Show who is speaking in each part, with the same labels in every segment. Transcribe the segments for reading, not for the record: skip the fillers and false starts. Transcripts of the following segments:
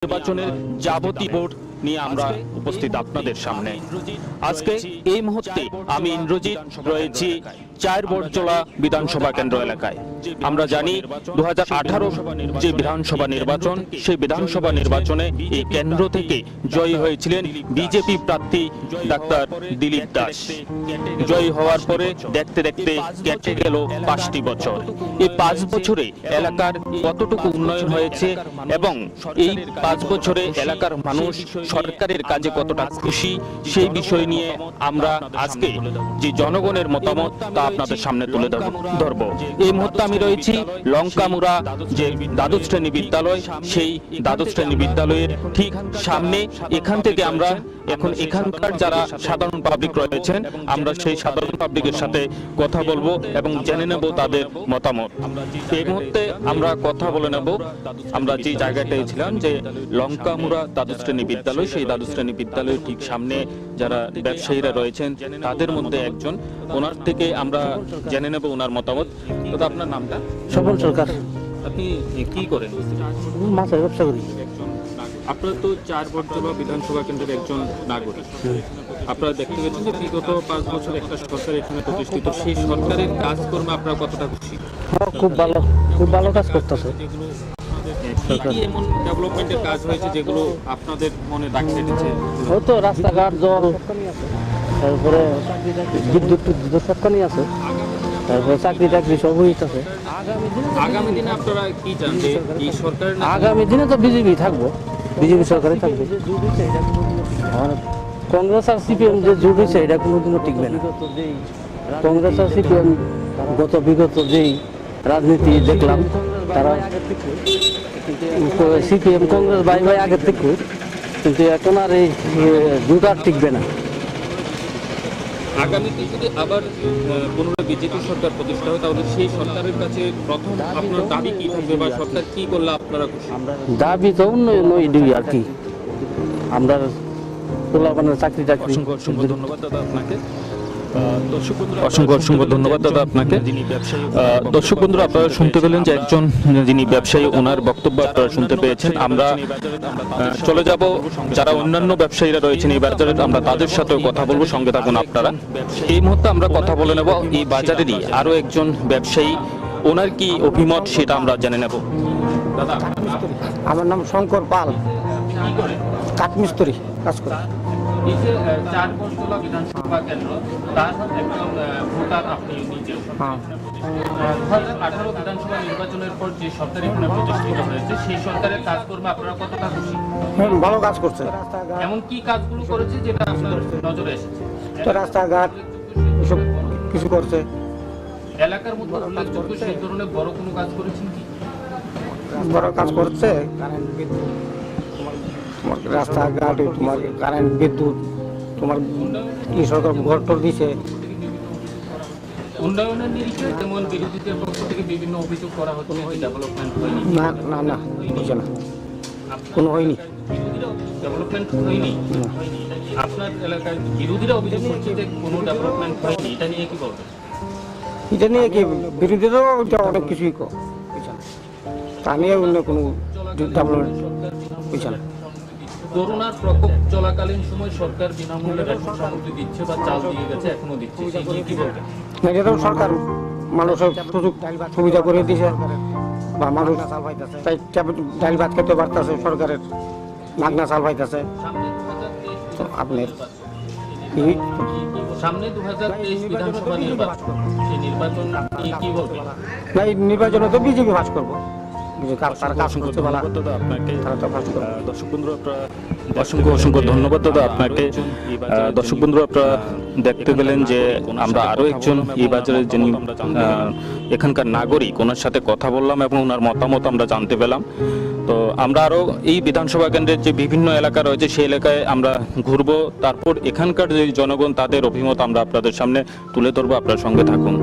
Speaker 1: নির্বাচনের যাবতীয় রিপোর্ট নিয়ে আমরা উপস্থিত আপনাদের সামনে। আজকে এই মুহূর্তে আমি ইন্দ্রজিৎ রয়েছি 4 বটজোলা বিধানসভা কেন্দ্র এলাকায়। আমরা জানি 2018 যে বিধানসভা নির্বাচন, সেই বিধানসভা নির্বাচনে এই কেন্দ্র থেকে জয়ী হয়েছিলেন বিজেপি প্রার্থী ডাক্তার দিলীপ দাস। জয়ী হওয়ার পরে দেখতে দেখতে কেটে গেল 5টি বছর। এই 5 বছরে এলাকার কতটুকু উন্নয়ন হয়েছে এবং এই 5 বছরে এলাকার মানুষ সরকারের কাজে কতটা খুশি, সেই বিষয় নিয়ে আমরা আজকে যে জনগণের মতামত তা আপনাদের সামনে তুলে ধরব। এই মুহূর্তে আমি রয়েছি লঙ্কামুড়া যে দ্বাদশ শ্রেণী বিদ্যালয়, সেই দ্বাদশ শ্রেণী বিদ্যালয়ের ঠিক সামনে। এখান থেকে আমরা এখন এখানকার যারা সাধারণ পাবলিক রয়েছেন, আমরা সেই সাধারণ পাবলিকের সাথে কথা বলবো এবং জেনে নেব তাদের মতামত। এই মুহূর্তে আমরা কথা বলে নেব। আমরা যে জায়গাটায় ছিলাম যে লঙ্কামুড়া দ্বাদশ শ্রেণী বিদ্যালয়, সেই দ্বাদশ শ্রেণী বিদ্যালয়ের ঠিক সামনে যারা ব্যবসায়ীরা রয়েছেন তাদের মধ্যে একজন, ওনার থেকে আমরা জেনে নেব ওনার মতামত। তো আপনার নামটা?
Speaker 2: স্বপন সরকার।
Speaker 1: আপনি কি করেন?
Speaker 2: মাছের ব্যবসা করি।
Speaker 1: আপনারা তো 4 বটজোলা বিধানসভা কেন্দ্রের একজন নাগরিক। আপনারা দেখতে পেয়েছেন যে বিগত 5 বছর একটা সরকার এখানে প্রতিষ্ঠিত, সেই সরকারের কাজকর্মে আপনারা কতটা খুশি?
Speaker 2: খুব ভালো কাজ করতেছে।
Speaker 1: কি এমন ডেভেলপমেন্টের কাজ হয়েছে যেগুলো আপনাদের মনে দাগ কেটেছে?
Speaker 2: হয়তো রাস্তাঘাট, জল, তারপরে বিদ্যুৎ সবখানি আছে, তারপরে চাকরি সব হইতেছে।
Speaker 1: আগামী দিনে আপনারা কি চান যে এই সরকারের?
Speaker 2: আগামী দিনে তো বিজেপি থাকবো, বিজেপি সরকারে থাকবে। আর কংগ্রেস আর সিপিএম যে জোট হয়েছে এটা কোনোদিনও টিকবে না। কংগ্রেস আর সিপিএম বিগত যেই রাজনীতি দেখলাম, তারা সিপিএম কংগ্রেস ভাই আগের থেকে, কিন্তু এখন আর এই জোট আর টিকবে না।
Speaker 1: আগামীতে যদি আবার পুনরায় বিজেপি সরকার প্রতিষ্ঠা হয়, তাহলে সেই সরকারের কাছে প্রথম আপনার দাবি কি থাকবে বা সরকার কি করলে আপনারা খুশি?
Speaker 2: দাবি তো উন্নয়ন আর কি, আমরা চাকরি
Speaker 1: অসংখ্য ধন্যবাদ দাদা আপনাকে। অসংখ্য ধন্যবাদ দাদা আপনাকে। দর্শক বন্ধুরা, আপনারা শুনতে পেলেন যে একজন যিনি ব্যবসায়ী, ওনার বক্তব্য আপনারা শুনতে পেয়েছেন। আমরা চলে যাব যারা অন্যান্য ব্যবসায়ীরা রয়েছেন এই বাজারে, আমরা তাদের সাথেও কথা বলবো। সঙ্গে থাকুন আপনারা। এই মুহূর্তে আমরা কথা বলে নেব এই বাজারেরই আরো একজন ব্যবসায়ী, ওনার কি অভিমত সেটা আমরা জেনে নেব। দাদা,
Speaker 2: আমার নাম শঙ্কর পাল, কাঠমিস্ত্রি কাজ করি।
Speaker 1: এই যে 4 বটজোলা বিধানসভা কেন্দ্র, তার একজন ভোটার আপনি নিজে। 2018 বিধানসভা নির্বাচনের পর যে সরকার এখানে প্রতিষ্ঠিত হয়েছে, সেই সরকারের কাজকর্মে আপনারা কতটা খুশি?
Speaker 2: ভালো কাজ করছে।
Speaker 1: এমন কি কাজগুলো করেছে যেটা আপনার নজরে এসেছে?
Speaker 2: তো রাস্তাঘাট এসব কিছু করছে।
Speaker 1: এলাকার মধ্যে উল্লেখযোগ্য সেই ধরনের বড় কোনো কাজ করেছেন কি?
Speaker 2: বড় কাজ করছে, তোমার রাস্তাঘাট, তোমার কারেন্ট, বিদ্যুৎ, তোমার কি সরকার ঘর টর দিছে।
Speaker 1: উন্নয়নের নিরিখে যেমন বিরোধীদের পক্ষ থেকে বিভিন্ন অভিযোগ করা হচ্ছে ডেভেলপমেন্ট হয়নি।
Speaker 2: না হচ্ছে না, কোনো হয়নি,
Speaker 1: ডেভেলপমেন্ট হয়নি। আপনার এলাকায় বিরোধীরা অভিযোগ করছে যে কোনো ডেভেলপমেন্ট হয়নি, এটা নিয়ে কি বলবেন?
Speaker 2: এটা নিয়ে কি বিরোধীরাও অনেক কিছুই তা নিয়ে অন্য কোনো ডেভেলপমেন্ট হচ্ছে না।
Speaker 1: করোনার প্রকোপ চলাকালীন সময় সরকার বিনামূল্যে রেশন সামগ্রী দিচ্ছে বা চাল দিয়ে গেছে, এখনো দিচ্ছে, সেই নিয়ে কি বলবেন?
Speaker 2: এটাও সরকার মানুষের সুযোগ সুবিধা করে দিয়েছে, বা মানুষ তাই ডাল ভাত খেতে পারতেছে, সরকারের মাগনা চাল পাইতেছে। তো আপনার
Speaker 1: সামনে 2023 বিধানসভা নির্বাচন, সেই নির্বাচন কি বলবেন?
Speaker 2: না, এই নির্বাচনে তো বিজেপি পাস করবো।
Speaker 1: অসংখ্য ধন্যবাদ দাদা আপনাকে। দর্শক বন্ধুরা, আপনারা দেখতে পেলেন যে আমরা আরো একজন এই বাজারের যিনি এখানকার নাগরিক, ওনার সাথে কথা বললাম এবং ওনার মতামত আমরা জানতে পেলাম। তো আমরা আরো এই বিধানসভা কেন্দ্রের যে বিভিন্ন এলাকা রয়েছে সেই এলাকায় আমরা ঘুরবো, তারপর এখানকার যে জনগণ তাদের অভিমত আমরা আপনাদের সামনে তুলে ধরবো। আপনার সঙ্গে থাকুন।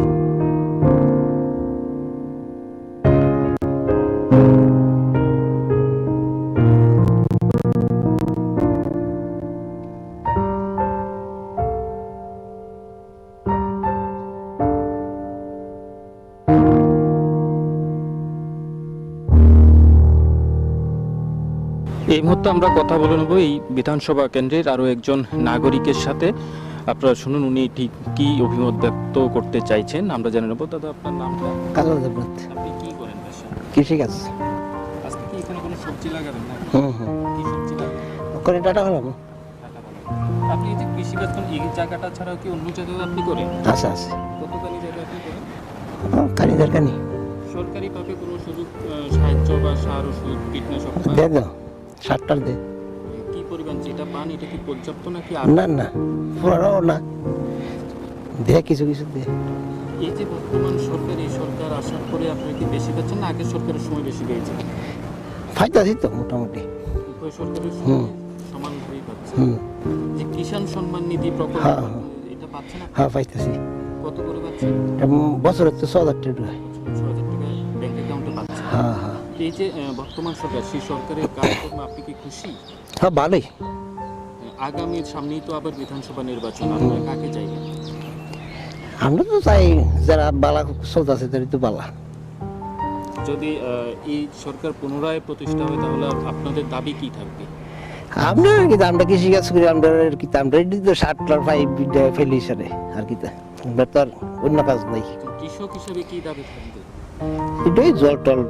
Speaker 1: এই মুহূর্তে মুহূর্তে আমরা কথা বলে নেব এই বিধানসভা কেন্দ্রের আরো একজন নাগরিকের সাথে। আপনারা শুনুন উনি ঠিক কি অভিমত ব্যক্ত করতে চাইছেন, আমরা জেনে নেব। দাদা, আপনার নামটা?
Speaker 3: কাজল দেবনাথ।
Speaker 1: আপনি কি করেন পেশা?
Speaker 3: কৃষিকাজ।
Speaker 1: আজকে কি কোনো সবজি লাগাবেন না?
Speaker 3: হুম।
Speaker 1: কি সবজি লাগাবেন?
Speaker 3: করে টাটা হলাম।
Speaker 1: আপনি এই যে কৃষিকাজ করেন, এই জায়গাটা ছাড়াও কি অন্য জায়গায় আপনি করেন?
Speaker 3: আচ্ছা আছে।
Speaker 1: কতখানি জায়গা আপনি করেন?
Speaker 3: কানি দরকার নেই।
Speaker 1: সরকারিভাবে কোনো সুযোগ সাহায্য বা সার ওষুধ কীটনাশক
Speaker 3: দে দাও, 60টার দে।
Speaker 1: কি পরিমাণ যেটা পান এটা কি পর্যাপ্ত নাকি আর?
Speaker 3: না না, পুরাও না, দে কিছু কিছু দে।
Speaker 1: এই যে বর্তমান সরকার, এই সরকার আসার পরে আপনারা কি বেশি পাচ্ছেন না আগের সরকারের সময় বেশি পেয়েছেন?
Speaker 3: ফায়দা দিত মোটামুটি।
Speaker 1: উভয় সরকারের সময় সমানভাবেই পাচ্ছেন। যে কিষাণ সম্মান নিধি প্রকল্প,
Speaker 3: হ্যাঁ,
Speaker 1: এটা পাচ্ছেন আপনি?
Speaker 3: হ্যাঁ পাইতেছি।
Speaker 1: কত করে পাচ্ছেন?
Speaker 3: বছরে তো 6,000 টাকা।
Speaker 1: 6,000 টাকা ব্যাংক অ্যাকাউন্টে পাচ্ছেন।
Speaker 3: হ্যাঁ হ্যাঁ
Speaker 1: এই যে বর্তমান সরকার, সেই সরকারের কাজকর্মে আপনি কি খুশি?
Speaker 3: হ্যাঁ ভালোই।
Speaker 1: আগামী সামনেই তো আবার বিধানসভা নির্বাচন, আপনারা কাকে চাইবেন?
Speaker 3: আমরা তো চাই যারা বালা চলতেছে তাদের তো বালা।
Speaker 1: যদি এই সরকার পুনরায় প্রতিষ্ঠা হয় তাহলে আপনাদের দাবি কি থাকবে?
Speaker 3: আমরা কিন্তু আমরা কৃষিকাজ করি, আমরা কিন্তু আমরা তো 60টার ফেলি সারে আর কি তা। আমরা তো আর অন্য কাজ নাই।
Speaker 1: কৃষক হিসেবে কি দাবি থাকবে?
Speaker 3: এটাই জল টল,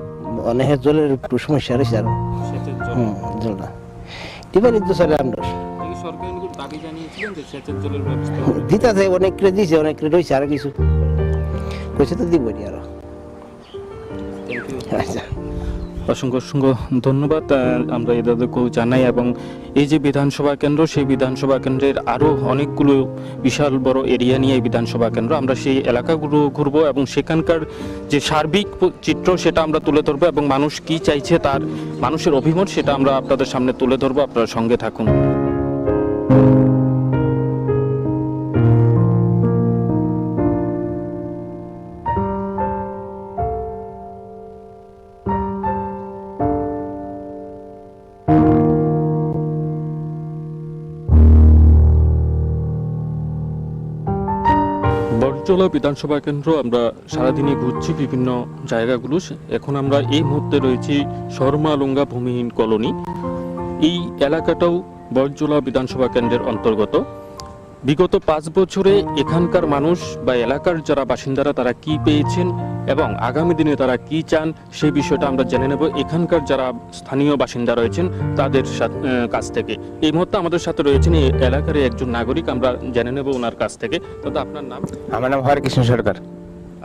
Speaker 3: অনেক জলের একটু সমস্যা রয়েছে আরো।
Speaker 1: সেচের জল?
Speaker 3: জল না এবারে তো চলে আমরা
Speaker 1: এই সরকার নিকট দাবি জানিয়েছিলেন যে সেচের জলের ব্যবস্থা করবে?
Speaker 3: দিতে অনেক করে দিয়েছে, অনেক করে রয়েছে আরো কিছু কইছে তো দিব আরো।
Speaker 1: Thank you.
Speaker 3: আচ্ছা,
Speaker 1: অসংখ্য অসংখ্য ধন্যবাদ আমরা এদেরকেও জানাই। এবং এই যে বিধানসভা কেন্দ্র, সেই বিধানসভা কেন্দ্রের আরও অনেকগুলো বিশাল বড় এরিয়া নিয়ে এই বিধানসভা কেন্দ্র, আমরা সেই এলাকাগুলো ঘুরবো এবং সেখানকার যে সার্বিক চিত্র সেটা আমরা তুলে ধরবো এবং মানুষ কি চাইছে, তার মানুষের অভিমত সেটা আমরা আপনাদের সামনে তুলে ধরবো। আপনারা সঙ্গে থাকুন। বটজলা বিধানসভা কেন্দ্র আমরা সারাদিনই ঘুরছি বিভিন্ন জায়গাগুলো। এখন আমরা এই মুহূর্তে রয়েছি শর্মালুঙ্গা ভূমিহীন কলোনি। এই এলাকাটাও বটজলা বিধানসভা কেন্দ্রের অন্তর্গত। বিগত 5 বছরে এখানকার মানুষ বা এলাকার যারা বাসিন্দারা তারা কি পেয়েছেন এবং আগামী দিনে তারা কি চান সেই বিষয়টা আমরা জেনে নেব এখানকার যারা স্থানীয় বাসিন্দা রয়েছেন তাদের কাছ থেকে। এই মুহূর্তে আমাদের সাথে রয়েছেন এই এলাকার একজন নাগরিক, আমরা জেনে নেব ওনার কাছ থেকে। দাদা, আপনার নাম?
Speaker 4: আমার নাম হরকৃষ্ণ সরকার।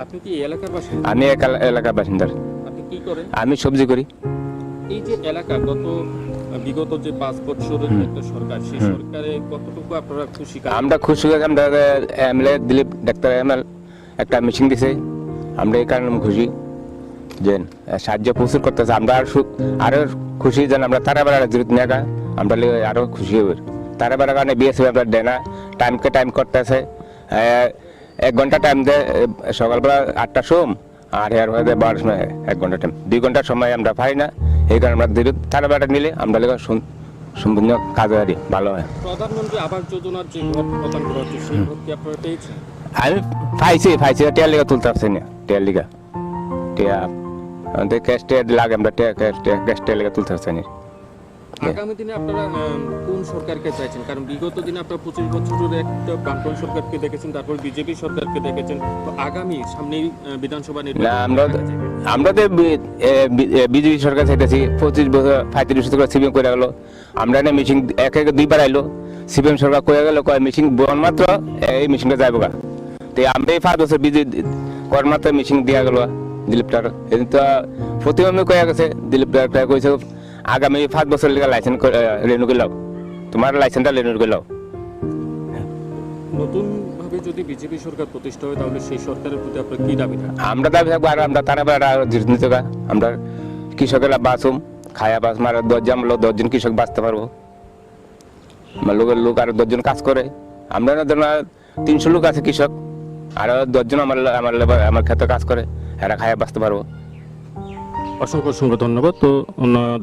Speaker 1: আপনি কি এই এলাকার বাসিন্দা?
Speaker 4: আমি এলাকার বাসিন্দা।
Speaker 1: আপনি কি করেন?
Speaker 4: আমি সবজি করি।
Speaker 1: এই যে এলাকা বিগত যে 5 বছরের একটা সরকার, সেই সরকারে কতটুকু আপনারা খুশি?
Speaker 4: আমরা খুশি হয়েছি। আমরা এমএলএ দিলীপ ডাক্তার একটা মিশিং দিছে, আমরা এই কারণে খুশি যে সাহায্য প্রচুর করতেছে। আমরা আরো খুশি যেন আমরা তারা বেড়া জুড়ে নেগা, আমরা আরো খুশি হব। তারা বেড়ার কারণে বিএসএফ আমরা দেয় না, টাইমকে টাইম করতেছে। 1 ঘন্টা টাইম দেয় সকালবেলা 8টার সময়, আর এর হয়ে দেয় 12টার সময় 1 ঘন্টা টাইম। 2 ঘন্টার সময় আমরা পাই না, এই কারণে আমরা তারা বেড়া নিলে আমরা সম্পূর্ণ কাজ হয় ভালো হয়।
Speaker 1: প্রধানমন্ত্রী আবাস যোজনার যে ঘর প্রদান করা হচ্ছে সেই ঘর কি আপনারা পেয়েছেন?
Speaker 4: আমি পাইছি টিয়ার লিগা তুলতে পারছি না, টিয়ার লিগা টিয়া আমাদের ক্যাশ টিয়া লাগে, আমরা ক্যাশ টিয়ার লিগা তুলতে পারছি না।
Speaker 1: আগামী দিনে আপনারা কোন সরকারকে চাইছেন? কারণ বিগত দিনে আপনারা 25 বছরের একটা বামপন্থী সরকারকে দেখেছেন, তারপর বিজেপি সরকারকে দেখেছেন, তো আগামী সামনেই বিধানসভা
Speaker 4: না,
Speaker 1: নির্বাচন
Speaker 4: আমরা তো বিজেপি সরকার চাইতেছি। 25 বছর 35 বছর সিপিএম করে গেল, আমরা না মিশিং এক 2বার আইলো, সিপিএম সরকার কয়ে গেল কয় মিশিং বন মাত্র এই মিশিংটা যাইব গা। তো আমরা এই 5 বছর বিজেপি কর মাত্র মিশিং দিয়া গেল দিলীপটার। এদিন তো প্রতিবন্ধী কয়ে গেছে, দিলীপটা কইছে আগামী 5 বছর লেগে লাইসেন্স রেনু গেলাও, তোমার লাইসেন্সটা রেনু গেলাও।
Speaker 1: নতুন ভাবে যদি বিজেপি সরকার প্রতিষ্ঠা হয় তাহলে সেই সরকারের প্রতি আপনার কি দাবি থাকে?
Speaker 4: আমরা দাবি থাকবো আর আমরা তারা বেড়া নিতে গা, আমরা কৃষকেরা বাঁচুম, খায়া বাঁচ মারা 10 জন 10 জন কৃষক বাঁচতে পারবো। লোকের লোক আর 10 জন কাজ করে, আমরা না 300 লোক আছে কৃষক, আর 10 জন আমার ক্ষেত্রে কাজ করে, এরা খায়া বাঁচতে পারবো।
Speaker 1: অসংখ্য অসংখ্য ধন্যবাদ। তো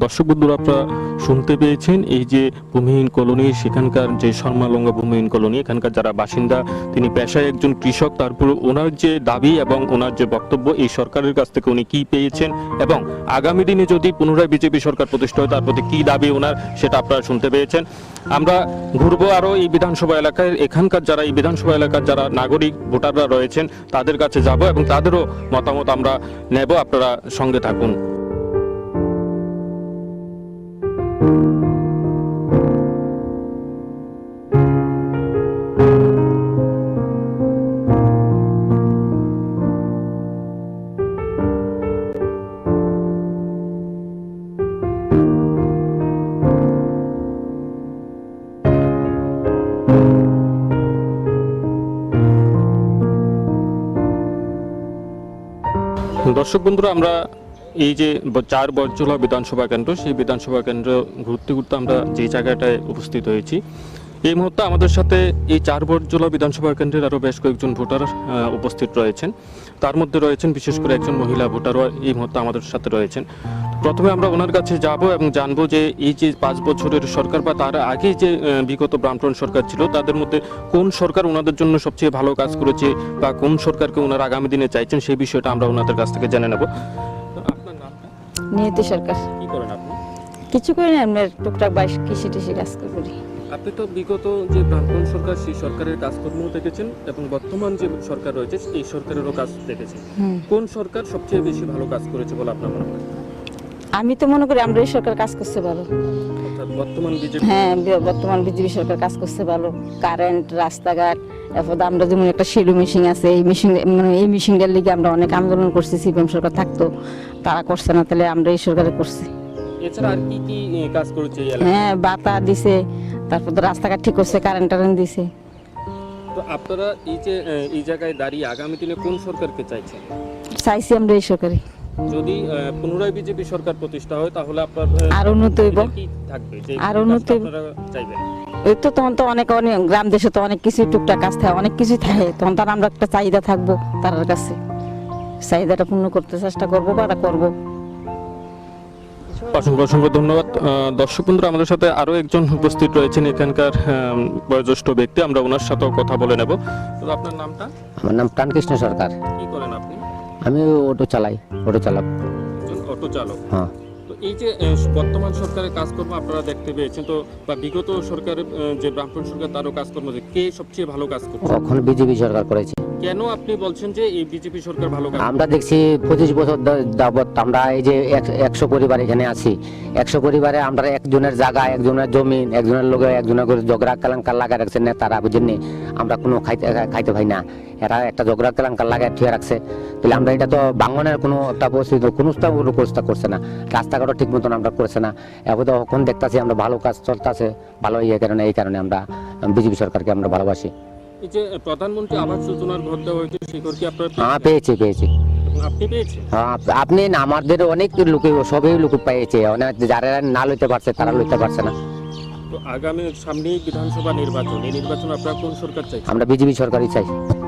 Speaker 1: দর্শক বন্ধুরা, আপনারা শুনতে পেয়েছেন এই যে ভূমিহীন কলোনি, সেখানকার যে শর্মালঙ্গা ভূমিহীন কলোনি, এখানকার যারা বাসিন্দা, তিনি পেশায় একজন কৃষক। তারপর ওনার যে দাবি এবং ওনার যে বক্তব্য, এই সরকারের কাছ থেকে উনি কি পেয়েছেন এবং আগামী দিনে যদি পুনরায় বিজেপি সরকার প্রতিষ্ঠা হয় তার প্রতি কি দাবি ওনার, সেটা আপনারা শুনতে পেয়েছেন। আমরা ঘুরবো আরো এই বিধানসভা এলাকায়, এখানকার যারা এই বিধানসভা এলাকার যারা নাগরিক ভোটাররা রয়েছেন তাদের কাছে যাব এবং তাদেরও মতামত আমরা নেব। আপনারা সঙ্গে থাকুন। দর্শক বন্ধুরা, আমরা এই যে 4 বরজলা বিধানসভা কেন্দ্র, সেই বিধানসভা কেন্দ্র ঘুরতে ঘুরতে আমরা যে জায়গাটায় উপস্থিত হয়েছি, এই মুহূর্তে আমাদের সাথে এই 4 বরজলা বিধানসভা কেন্দ্রের আরও বেশ কয়েকজন ভোটার উপস্থিত রয়েছেন। তার মধ্যে রয়েছেন বিশেষ করে একজন মহিলা ভোটারও এই মুহূর্তে আমাদের সাথে রয়েছেন। প্রথমে আমরা ওনার কাছে যাব এবং জানবো যে এই যে 5 বছরের সরকার বা তার আগে যে বিগত বামফ্রন্ট সরকার ছিল, তাদের মধ্যে কোন সরকার ওনাদের জন্য সবচেয়ে ভালো কাজ করেছে বা কোন সরকারকে ওনারা আগামী দিনে চাইছেন, সেই বিষয়টা আমরা ওনাদের কাছ থেকে জেনে নেব। আপনার নামটা?
Speaker 5: নিয়তি সরকার।
Speaker 1: কি করেন আপনি?
Speaker 5: কিছু করি না, আমরা টুকটাক বাইশ কৃষি টিষি কাজ করি।
Speaker 1: আপনি তো বিগত যে বামফ্রন্ট সরকার, সেই সরকারের কাজকর্ম দেখেছেন এবং বর্তমান যে সরকার রয়েছে এই সরকারেরও কাজ দেখেছেন। কোন সরকার সবচেয়ে বেশি ভালো কাজ করেছে বলে আপনার মনে হয়?
Speaker 5: আমি তো মনে করি আমরা এই সরকার কাজ করতে ভালো।
Speaker 1: অর্থাৎ বর্তমান বিজেপি?
Speaker 5: হ্যাঁ, বর্তমান বিজেপি সরকার কাজ করতে ভালো। কারেন্ট, রাস্তাঘাট, এরপর আমরা যেমন একটা শিলু মেশিন আছে, এই মেশিন মানে এই মেশিনটার লিগে আমরা অনেক আন্দোলন করছি। সিপিএম সরকার থাকতো, তারা করছে না, তাহলে আমরা এই সরকারে করছি।
Speaker 1: এছাড়া আর কি কি কাজ করেছে এই এলাকায়?
Speaker 5: হ্যাঁ, বাতা দিছে, তারপর তো রাস্তাঘাট ঠিক করছে, কারেন্ট টারেন্ট দিছে।
Speaker 1: তো আপনারা এই যে এই জায়গায় দাঁড়িয়ে আগামী দিনে কোন সরকারকে চাইছেন?
Speaker 5: চাইছি আমরা এই সরকারে।
Speaker 1: যদি পুনরায় বিজেপি সরকার প্রতিষ্ঠা হয় তাহলে আপনার
Speaker 5: আর উন্নতি হইব,
Speaker 1: কি থাকবে যে
Speaker 5: আর উন্নতি হইব।
Speaker 1: আপনারা চাইবেন?
Speaker 5: এই তো তখন তো অনেক অনেক গ্রাম দেশে তো অনেক কিছু টুকটাক কাজ থাকে, অনেক কিছু থাকে, তখন তার আমরা একটা চাহিদা থাকবো তার কাছে, চাহিদাটা পূর্ণ করতে চেষ্টা করবো বা করবো।
Speaker 1: অসংখ্য অসংখ্য ধন্যবাদ। দর্শক বন্ধুরা, আমাদের সাথে আরো একজন উপস্থিত রয়েছেন এখানকার বয়োজ্যেষ্ঠ ব্যক্তি, আমরা ওনার সাথেও কথা বলে নেব। তো আপনার নামটা?
Speaker 2: আমার নাম প্রাণকৃষ্ণ সরকার।
Speaker 1: কি করেন আপনি?
Speaker 2: আমি অটো চালাই, অটো চালক।
Speaker 1: একজন অটো চালক।
Speaker 2: হ্যাঁ।
Speaker 1: তো এই যে বর্তমান সরকারের কাজকর্ম আপনারা দেখতে পেয়েছেন, তো বা বিগত সরকারের যে বামফ্রন্ট সরকার তারও কাজকর্ম, যে কে সবচেয়ে ভালো কাজ করছে?
Speaker 2: এখন বিজেপি সরকার করেছে।
Speaker 1: কেন আপনি বলছেন যে এই বিজেপি সরকার ভালো কাজ?
Speaker 2: আমরা দেখছি 25 বছর যাবৎ আমরা এই যে 100 পরিবার এখানে আছি, 100 পরিবারে আমরা একজনের জায়গা, একজনের জমি, একজনের লোক, একজনের করে ঝগড়া কেলাঙ্কার লাগা রাখছে না, তারা বুঝেননি আমরা কোনো খাইতে পাই না, এরা একটা ঝগড়া কেলাঙ্কার লাগায় ঠিক রাখছে। তাহলে আমরা এটা তো বাঙনের কোনো একটা পরিস্থিতি, কোনো ব্যবস্থা করছে না, রাস্তাঘাটও ঠিক মতন আমরা করছে না। এখন তো এখন দেখতেছি আমরা ভালো কাজ চলতেছে, ভালো এই কারণে আমরা বিজেপি সরকারকে আমরা ভালোবাসি।
Speaker 1: এই যে প্রধানমন্ত্রী আবাস যোজনার ঘর দেওয়া হয়েছে, সেই ঘর কি আপনারা
Speaker 2: হ্যাঁ, পেয়েছি।
Speaker 1: আপনি পেয়েছেন?
Speaker 2: হ্যাঁ, আপনি না, আমাদের অনেক লোকে, সবই লোক পেয়েছে, অনেক যারা না লইতে পারছে তারা লইতে পারছে না।
Speaker 1: তো আগামী সামনেই বিধানসভা নির্বাচন, এই নির্বাচন আপনারা কোন সরকার চাই?
Speaker 2: আমরা বিজেপি সরকারই চাই।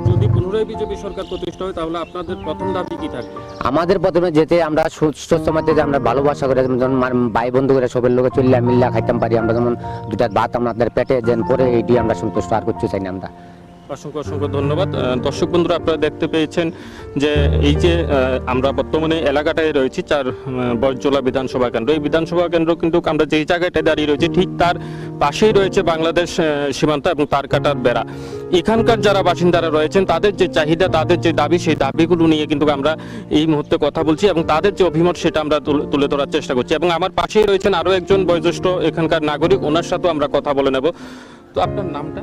Speaker 1: যদি পুনরায় বিজেপি সরকার প্রতিষ্ঠা হয় তাহলে আপনাদের প্রথম দাবি কি থাকবে?
Speaker 2: আমাদের প্রথমে যেতে আমরা সুস্থ সমাজে যে আমরা ভালোবাসা করে যেমন ভাই বন্ধু করে সবের লোকে চললে মিল্লা খাইতাম পারি, আমরা যেমন দুটা ভাত আমাদের পেটে যেন পরে এইটি আমরা সন্তুষ্ট, আর করতে চাই না আমরা।
Speaker 1: অসংখ্য অসংখ্য ধন্যবাদ। দর্শক বন্ধুরা, আপনারা দেখতে পেয়েছেন যে এই যে আমরা বর্তমানে এলাকাটায় রয়েছি 4 বরজলা বিধানসভা কেন্দ্র। এই বিধানসভা কেন্দ্র কিন্তু আমরা যেই জায়গাটায় দাঁড়িয়ে রয়েছি ঠিক তার পাশেই রয়েছে বাংলাদেশ সীমান্ত এবং তার কাটার বেড়া। এখানকার যারা বাসিন্দারা রয়েছেন তাদের যে চাহিদা, তাদের যে দাবি, সেই দাবিগুলো নিয়ে কিন্তু আমরা এই মুহূর্তে কথা বলছি এবং তাদের যে অভিমত সেটা আমরা তুলে ধরার চেষ্টা করছি। এবং আমার পাশেই রয়েছেন আরো একজন বয়োজ্যেষ্ঠ এখানকার নাগরিক, ওনার সাথেও আমরা কথা বলে নেব। তো আপনার নামটা?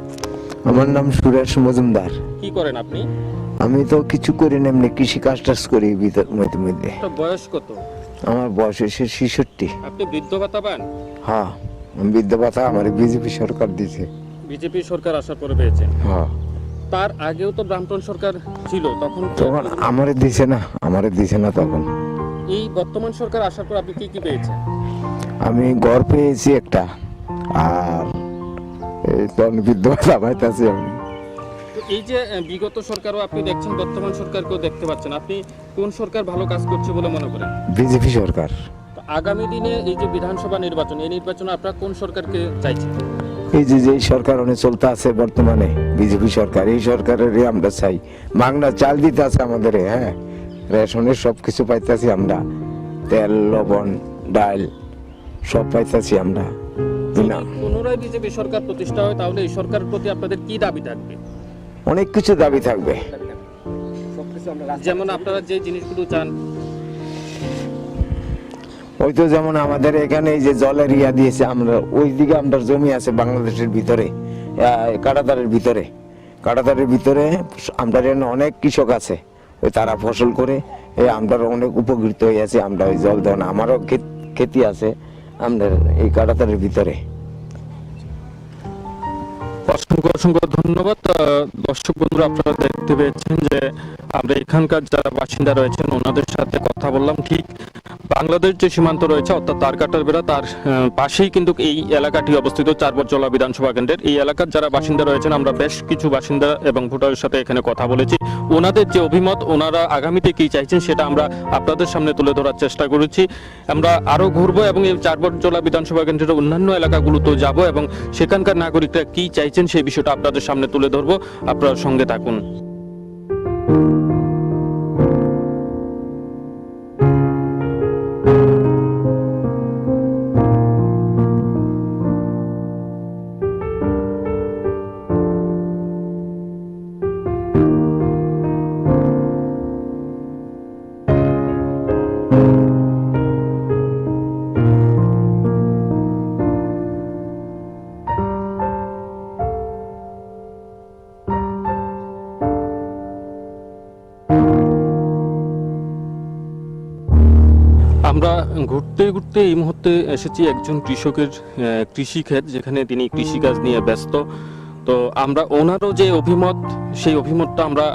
Speaker 6: আমার নাম সুরেশ মজুমদার।
Speaker 1: কি করেন আপনি?
Speaker 6: আমি তো কিছু করি না, এমনি কৃষি কাজ টাজ করি মধ্যে মধ্যে।
Speaker 1: আপনার বয়স কত?
Speaker 6: আমার বয়স হয়েছে 66।
Speaker 1: আপনি বৃদ্ধ ভাতা পান?
Speaker 6: হ্যাঁ, বৃদ্ধ ভাতা আমার বিজেপি সরকার দিছে।
Speaker 1: বিজেপি সরকার আসার পরে পেয়েছেন?
Speaker 6: হ্যাঁ।
Speaker 1: তার আগেও তো বামফ্রন্ট সরকার ছিল, তখন
Speaker 6: আমারে দিছে না তখন।
Speaker 1: এই বর্তমান সরকার আসার পর আপনি কি কি পেয়েছেন?
Speaker 6: আমি ঘর পেয়েছি একটা, আর এই তো বৃদ্ধ ভাতা পাইতেছি আমি।
Speaker 1: তো এই যে বিগত সরকারও আপনি দেখছেন, বর্তমান সরকারকেও দেখতে পাচ্ছেন, আপনি কোন সরকার ভালো কাজ করছে বলে মনে করেন?
Speaker 6: বিজেপি সরকার।
Speaker 1: তো আগামী দিনে এই যে বিধানসভা নির্বাচন, এই নির্বাচনে আপনারা কোন সরকারকে চাইছেন?
Speaker 6: এই যে যে সরকার অনেক চলতে আছে বর্তমানে বিজেপি সরকার, এই সরকারেরই আমরা চাই। মাগনা চাল দিতে আছে আমাদের, হ্যাঁ, রেশনের সব কিছু পাইতেছি আমরা, তেল লবণ ডাল সব পাইতেছি আমরা।
Speaker 1: যদি
Speaker 6: না,
Speaker 1: পুনরায় বিজেপি সরকার প্রতিষ্ঠা হয় তাহলে এই সরকারের প্রতি আপনাদের কি দাবি থাকবে?
Speaker 6: অনেক কিছু দাবি থাকবে।
Speaker 1: যেমন আপনারা যে জিনিসগুলো চান,
Speaker 6: ওই তো যেমন আমাদের এখানে এই যে জলের ইয়া দিয়েছে, আমরা ওই দিকে আমরা জমি আছে বাংলাদেশের ভিতরে, কাটাতারের ভিতরে, কাটাতারের ভিতরে আমরা এখানে অনেক কৃষক আছে, ওই তারা ফসল করে আমরা অনেক উপকৃত হয়ে আছি। আমরা ওই জল দেওয়া, আমারও খেতি আছে আমরা এই কাটাতারের ভিতরে।
Speaker 1: অসংখ্য অসংখ্য ধন্যবাদ। দর্শক বন্ধুরা, আপনারা দেখতে পেয়েছেন যে আমরা এখানকার যারা বাসিন্দা রয়েছেন ওনাদের সাথে কথা বললাম। ঠিক বাংলাদেশ যে সীমান্ত রয়েছে অর্থাৎ তারকাটার বেড়া, তার পাশেই কিন্তু এই এলাকাটি অবস্থিত, চারবরজলা বিধানসভা কেন্দ্রের। এই এলাকার যারা বাসিন্দা রয়েছেন, আমরা বেশ কিছু বাসিন্দা এবং ভোটারের সাথে এখানে কথা বলেছি। ওনাদের যে অভিমত, ওনারা আগামীতে কি চাইছেন সেটা আমরা আপনাদের সামনে তুলে ধরার চেষ্টা করেছি। আমরা আরো ঘুরবো এবং এই চারবরজলা বিধানসভা কেন্দ্রের অন্যান্য এলাকাগুলোতেও যাব এবং সেখানকার নাগরিকরা কি চাইছেন সেই বিষয়টা আপনাদের সামনে তুলে ধরবো। আপনারা সঙ্গে থাকুন। আমরা ঘুরতে ঘুরতে এই মুহূর্তে এসেছি একজন কৃষকের কৃষিক্ষেত, যেখানে তিনি কৃষিকাজ নিয়ে ব্যস্ত। তো আমরা ওনারও যে অভিমত, সেই অভিমতটা আমরা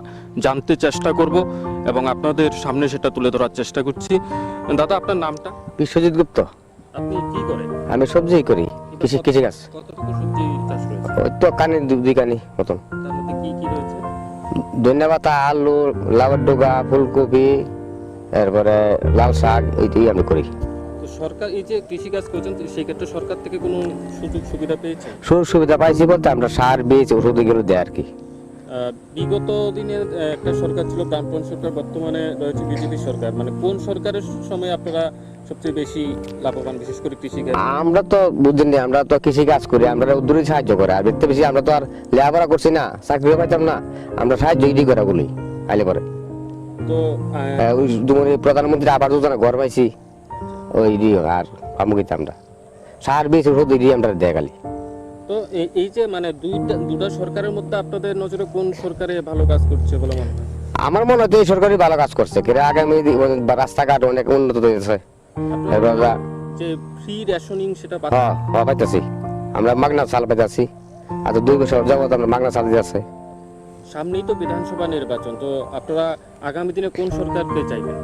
Speaker 1: জানতে চেষ্টা করব এবং আপনাদের সামনে সেটা তুলে ধরার চেষ্টা করছি। দাদা, আপনার নামটা?
Speaker 7: বিশ্বজিৎ গুপ্ত।
Speaker 1: আপনি কি করেন?
Speaker 7: আমি সবজি করি, কৃষিকাজ।
Speaker 1: কতটুকু সবজি চাষ রয়েছে?
Speaker 7: ওই তো কানি দুই কানি মতন।
Speaker 1: তার মধ্যে কি কি রয়েছে?
Speaker 7: ধন্যবাদ, আলু, লাউয়ের ডোগা, ফুলকপি, এরপরে লাল শাক, এইটাই আমি করি।
Speaker 1: তো সরকার এই যে কৃষিকাজ করছেন, সেই ক্ষেত্রে সরকার থেকে কোনো সুযোগ সুবিধা পেয়েছে?
Speaker 7: সুযোগ সুবিধা পাইছি বলতে আমরা সার, বীজ, ওষুধ এগুলো দেয় আর কি।
Speaker 1: বিগত দিনে একটা সরকার ছিল বামপন সরকার, বর্তমানে রয়েছে বিজেপি সরকার। মানে কোন সরকারের সময় আপনারা সবচেয়ে বেশি লাভবান, বিশেষ করে কৃষিকাজ?
Speaker 7: আমরা তো বুঝছেন, আমরা তো কৃষিকাজ করি, আমরা দূরে সাহায্য করে। আর বেশি বেশি আমরা তো আর লেখাপড়া করছি না, চাকরিও পাইতাম না, আমরা সাহায্য ইডি করে বলি আইলে পরে।
Speaker 1: তো
Speaker 7: ওই প্রধানমন্ত্রী আবাস যোজনা ঘর পাইছি, ওই ইডি আর আমুকিতে আমরা সার, বীজ, ওষুধ ইডি আমরা দেয় খালি।
Speaker 1: তো এই যে মানে দুটা সরকারের মধ্যে আপনাদের নজরে কোন সরকারে ভালো কাজ করছে বলে মনে হয়?
Speaker 7: আমার মনে হয় এই সরকারই ভালো কাজ করছে, কিন্তু আগামী রাস্তাঘাট অনেক উন্নত হয়েছে।
Speaker 1: যে ফ্রি রেশনিং সেটা
Speaker 7: হ্যাঁ পাইতেছি, আমরা মাগনা চাল পাইতেছি। আর 2 বছর যাবত আমরা মাগনা চাল দিতেছে।
Speaker 1: সামনেই তো বিধানসভা নির্বাচন, তো আপনারা আগামী দিনে কোন সরকারকে চাইবেন?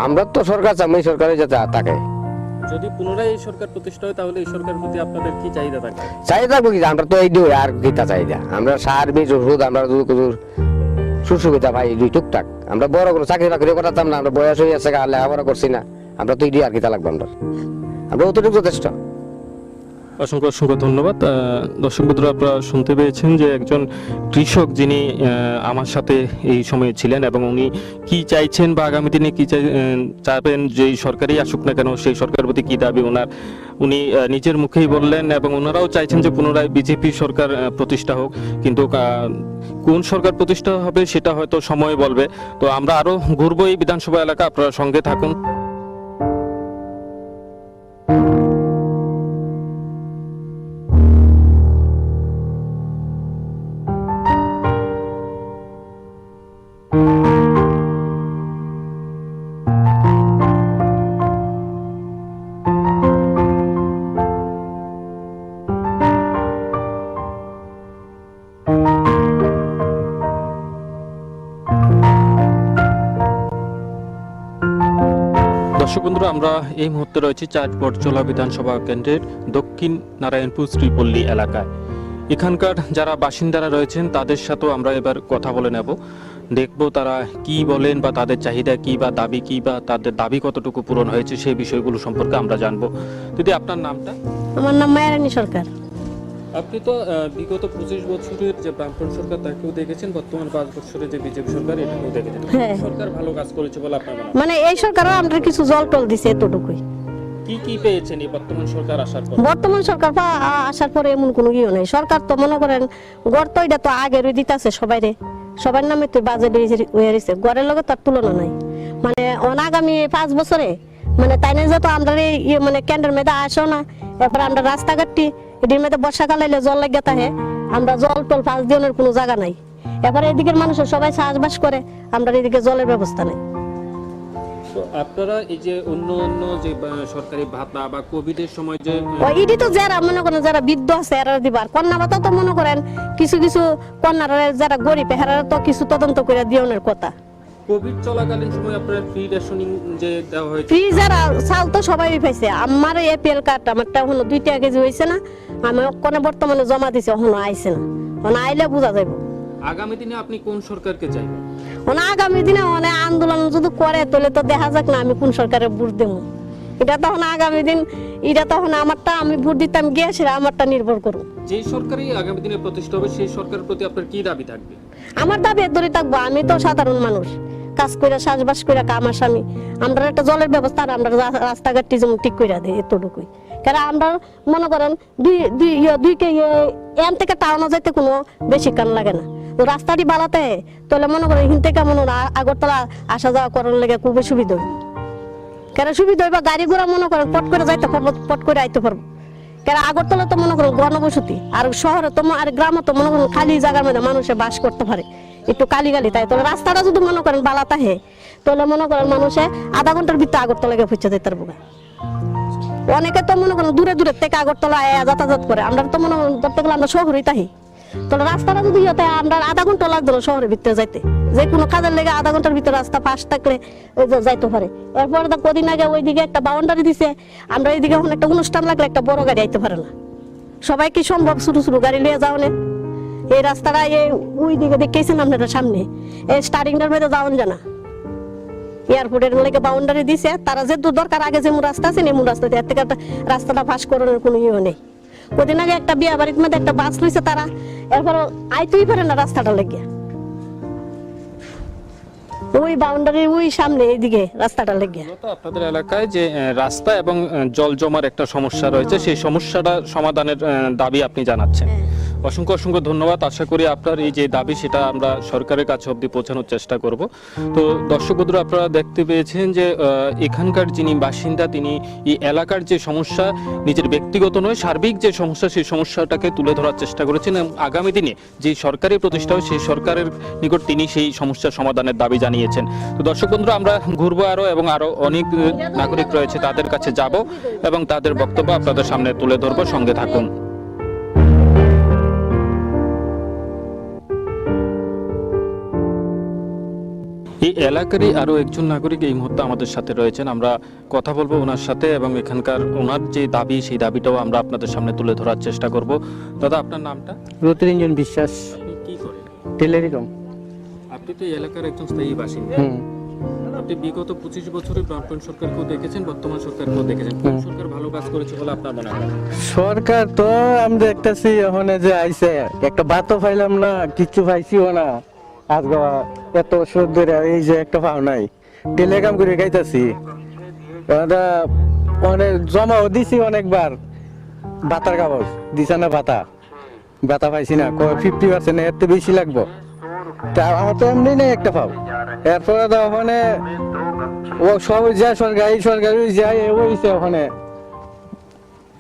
Speaker 7: আমরা তো সরকার চাই, এই সরকারই যাতে থাকে।
Speaker 1: যদি পুনরায় এই সরকার প্রতিষ্ঠা হয় তাহলে এই সরকারের প্রতি আপনাদের কি চাহিদা থাকবে?
Speaker 7: চাহিদা থাকবো কি, আমরা তো এই দিই আর কিতা চাহিদা, আমরা সার, বীজ, ওষুধ আমরা সুসুবিধা পাই দুই টুকটাক। আমরা বড় কোনো চাকরি বাকরি করতাম না, আমরা বয়স হয়ে আছে, লেখাপড়া করছি না, আমরা তো এই দিই আর কিতা লাগবে, আমরা অতটুকু যথেষ্ট।
Speaker 1: অসংখ্য অসংখ্য ধন্যবাদ। দর্শক বন্ধুরা, আপনারা শুনতে পেয়েছেন যে একজন কৃষক যিনি আমার সাথে এই সময়ে ছিলেন এবং উনি কি চাইছেন বা আগামী দিনে কি চাইবেন, যেই সরকারই আসুক না কেন সেই সরকারের প্রতি কি দাবি উনি নিজের মুখেই বললেন। এবং ওনারাও চাইছেন যে পুনরায় বিজেপি সরকার প্রতিষ্ঠা হোক, কিন্তু কোন সরকার প্রতিষ্ঠা হবে সেটা হয়তো সময় বলবে। তো আমরা আরো ঘুরবো এই বিধানসভা এলাকা, আপনারা সঙ্গে থাকুন। দর্শক বন্ধুরা, আমরা এই মুহূর্তে রয়েছি চারবরজলা বিধানসভা কেন্দ্রের দক্ষিণ নারায়ণপুর শ্রীপল্লী এলাকায়। এখানকার যারা বাসিন্দারা রয়েছেন তাদের সাথেও আমরা এবার কথা বলে নেব। দেখবো তারা কি বলেন বা তাদের চাহিদা কি বা দাবি কি বা তাদের দাবি কতটুকু পূরণ হয়েছে সেই বিষয়গুলো সম্পর্কে আমরা জানবো। দিদি, আপনার নামটা?
Speaker 8: আমার নাম মায়ারানী সরকার।
Speaker 1: আপনি তো বিগত 25 বছরের যে বামফ্রন্ট সরকার তাকেও দেখেছেন, বর্তমান 5 বছরের যে বিজেপি সরকার এটাকেও দেখেছেন।
Speaker 8: হ্যাঁ।
Speaker 1: সরকার ভালো কাজ করেছে বলে আপনার মনে হয়?
Speaker 8: মানে এই সরকারও আমরা কিছু জল টল দিছে এতটুকুই।
Speaker 1: কি কি পেয়েছেন এই বর্তমান সরকার আসার পর?
Speaker 8: বর্তমান সরকার আসার পরে এমন কোনো ইয়ে নেই। সরকার তো মনে করেন গড় তো এটা তো আগেরই দিতেছে সবাইরে, সবার নামে তো বাজেট হয়ে রয়েছে, গড়ের লগে তার তুলনা নাই। মানে আগামী 5 বছরে মানে তাই না যত আমরা ইয়ে মানে কেন্দ্রের মেয়েদা আসো না, এরপর আমরা রাস্তাঘাটটি এটির মেয়েদা বর্ষাকাল এলে জল লাগিয়ে থাকে, আমরা জল টল পাঁচ দিনের কোনো জায়গা নাই। এবারে এদিকের মানুষের সবাই চাষবাস করে, আমরা এদিকে জলের ব্যবস্থা নেই।
Speaker 1: তো আপনারা এই যে অন্য অন্য যে সরকারি ভাতা বা কোভিডের সময় যে
Speaker 8: এটি তো যারা মনে করেন যারা বৃদ্ধ আছে এরা দিবার, কন্যা ভাতা তো মনে করেন কিছু কিছু কন্যারা যারা গরিব এরা তো কিছু তদন্ত করে দিওনের কথা।
Speaker 1: কোভিড চলাকালীন সময় আপনার ফ্রি রেশনিং যে দেওয়া হয়েছে,
Speaker 8: ফ্রি যারা চাল তো সবাই পাইছে। আমার এপিএল কার্ড আমারটা এখনো 2 কেজি হয়েছে না, আমি ওখানে বর্তমানে জমা দিছি, এখনো আইছে না, মানে আইলে বোঝা যাইব।
Speaker 1: আগামী দিনে আপনি কোন সরকারকে চাইবেন?
Speaker 8: মানে আগামী দিনে মানে আন্দোলন যদি করে তাহলে তো দেখা যাক না আমি কোন সরকারে ভোট দেবো। এটা তখন আগামী দিন, এটা তখন আমারটা আমি ভোট দিতাম গিয়ে সেটা আমারটা নির্ভর করবো।
Speaker 1: যে সরকারই আগামী দিনে প্রতিষ্ঠা হবে সেই সরকারের প্রতি আপনার কি দাবি থাকবে?
Speaker 8: আমার দাবি ধরে থাকবো, আমি তো সাধারণ মানুষ, কাজ করে চাষবাস করে আমার স্বামী, আমরা একটা জলের ব্যবস্থা আর আমরা রাস্তাঘাটটি যেমন ঠিক করে দিই এতটুকুই। কারণ আমরা মনে করেন এন থেকে টাউনে যাইতে কোনো বেশি কান লাগে না, তো রাস্তাটি বাড়াতে তাহলে মনে করেন এখান থেকে মনে হয় আগরতলা আসা যাওয়া করার লেগে খুবই সুবিধা হবে। কেন সুবিধা হইবা গাড়ি ঘোড়া মনে করেন পট করে যাইতে পারবো, পট করে আইতে পারবো। কারণ আগরতলা তো মনে করেন গণবসতি, আর শহরে তো আর গ্রামে তো মনে করেন খালি জায়গার মধ্যে মানুষে বাস করতে পারে একটু কালি গালি, তাই তাহলে রাস্তাটা যদি মনে করেন বালাতা হে তাহলে মনে করেন মানুষে আধা ঘন্টার ভিতরে আগরতলাকে ফুচে যেতে পারবো। অনেকে তো মনে করেন দূরে দূরে থেকে আগরতলা যাতায়াত করে, আমরা তো মনে করেন ধরতে গেলে আমরা শহরেই তাহি, তাহলে রাস্তাটা যদি হতে আমরা আধা ঘন্টা লাগতো শহরের ভিতরে যাইতে, যে কোনো কাজের লেগে আধা ঘন্টার ভিতরে রাস্তা পাশ থাকলে যাইতে পারে। এরপরে তো কদিন আগে ওইদিকে একটা বাউন্ডারি দিছে, আমরা এইদিকে এখন একটা অনুষ্ঠান লাগলে একটা বড় গাড়ি আইতে পারে না, সবাই কি সম্ভব ছোট ছোট গাড়ি লিয়ে যাও না? এই রাস্তাটা এই ওই দিকে দেখেছেন আপনারা সামনে এই স্টার্টিংটার মধ্যে যাওয়ান জানা এয়ারপোর্টের লেগে বাউন্ডারি দিছে, তারা যে দরকার আগে যেমন রাস্তা আছে এমন রাস্তা দিয়ে থেকে রাস্তাটা ফাঁস করানোর কোনো ইয়ে নেই। কদিন আগে একটা বিয়া বাড়ির মধ্যে একটা বাস লইছে তারা, এরপর আইতেই পারে না রাস্তাটা লেগে, ওই বাউন্ডারির ওই সামনে এইদিকে রাস্তাটা লেগে।
Speaker 1: আপনাদের এলাকায় যে রাস্তা এবং জল জমার একটা সমস্যা রয়েছে, সেই সমস্যাটা সমাধানের দাবি আপনি জানাচ্ছেন। অসংখ্য অসংখ্য ধন্যবাদ। আশা করি আপনার এই যে দাবি সেটা আমরা সরকারের কাছে অবধি পৌঁছানোর চেষ্টা করব। তো দর্শক বন্ধুরা, আপনারা দেখতে পেয়েছেন যে এখানকার যিনি বাসিন্দা তিনি এই এলাকার যে সমস্যা নিজের ব্যক্তিগত নয় সার্বিক যে সমস্যা সেই সমস্যাটাকে তুলে ধরার চেষ্টা করেছেন এবং আগামী দিনে যে সরকারি প্রতিষ্ঠা হয় সেই সরকারের নিকট তিনি সেই সমস্যার সমাধানের দাবি জানিয়েছেন। তো দর্শক বন্ধুরা, আমরা ঘুরবো এবং আরো অনেক নাগরিক রয়েছে তাদের কাছে যাব এবং তাদের বক্তব্য আপনাদের সামনে তুলে ধরবো। সঙ্গে থাকুন। এই এলাকারই আরো একজন নাগরিক এই মুহূর্তে আমাদের সাথে রয়েছেন, আমরা কথা বলবো ওনার সাথে এবং এখানকার ওনার যে দাবি সেই দাবিটাও আমরা আপনাদের সামনে তুলে ধরার চেষ্টা করব। দাদা, আপনার নামটা?
Speaker 2: রতিরঞ্জন বিশ্বাস।
Speaker 1: আপনি কি করেন?
Speaker 2: টেলারি রুম।
Speaker 1: আপনি তো এই এলাকার একজন স্থায়ী বাসিন্দা। আপনি বিগত 25 বছরে বামফ্রন্ট সরকারকেও দেখেছেন, বর্তমান সরকারকেও দেখেছেন, কোন সরকার ভালো কাজ করেছে বলে আপনার মনে হয়?
Speaker 2: সরকার তো আমি দেখতেছি ওখানে যে আইছে একটা ভাতও পাইলাম না, কিচ্ছু পাইছিও না। আজকে এত সদ্যের এই যে একটা পাও নাই, টেলিগ্রাম করে খাইতেছি, অনেক জমাও দিছি অনেকবার, ভাতার কাগজ দিছে না, ভাতা পাইছি না, 50% এর তো বেশি লাগবো, আমার তো এমনি নেই একটা পাও। এরপরে তো ওখানে ও সব যায় সরকারি যায় ওইছে ওখানে,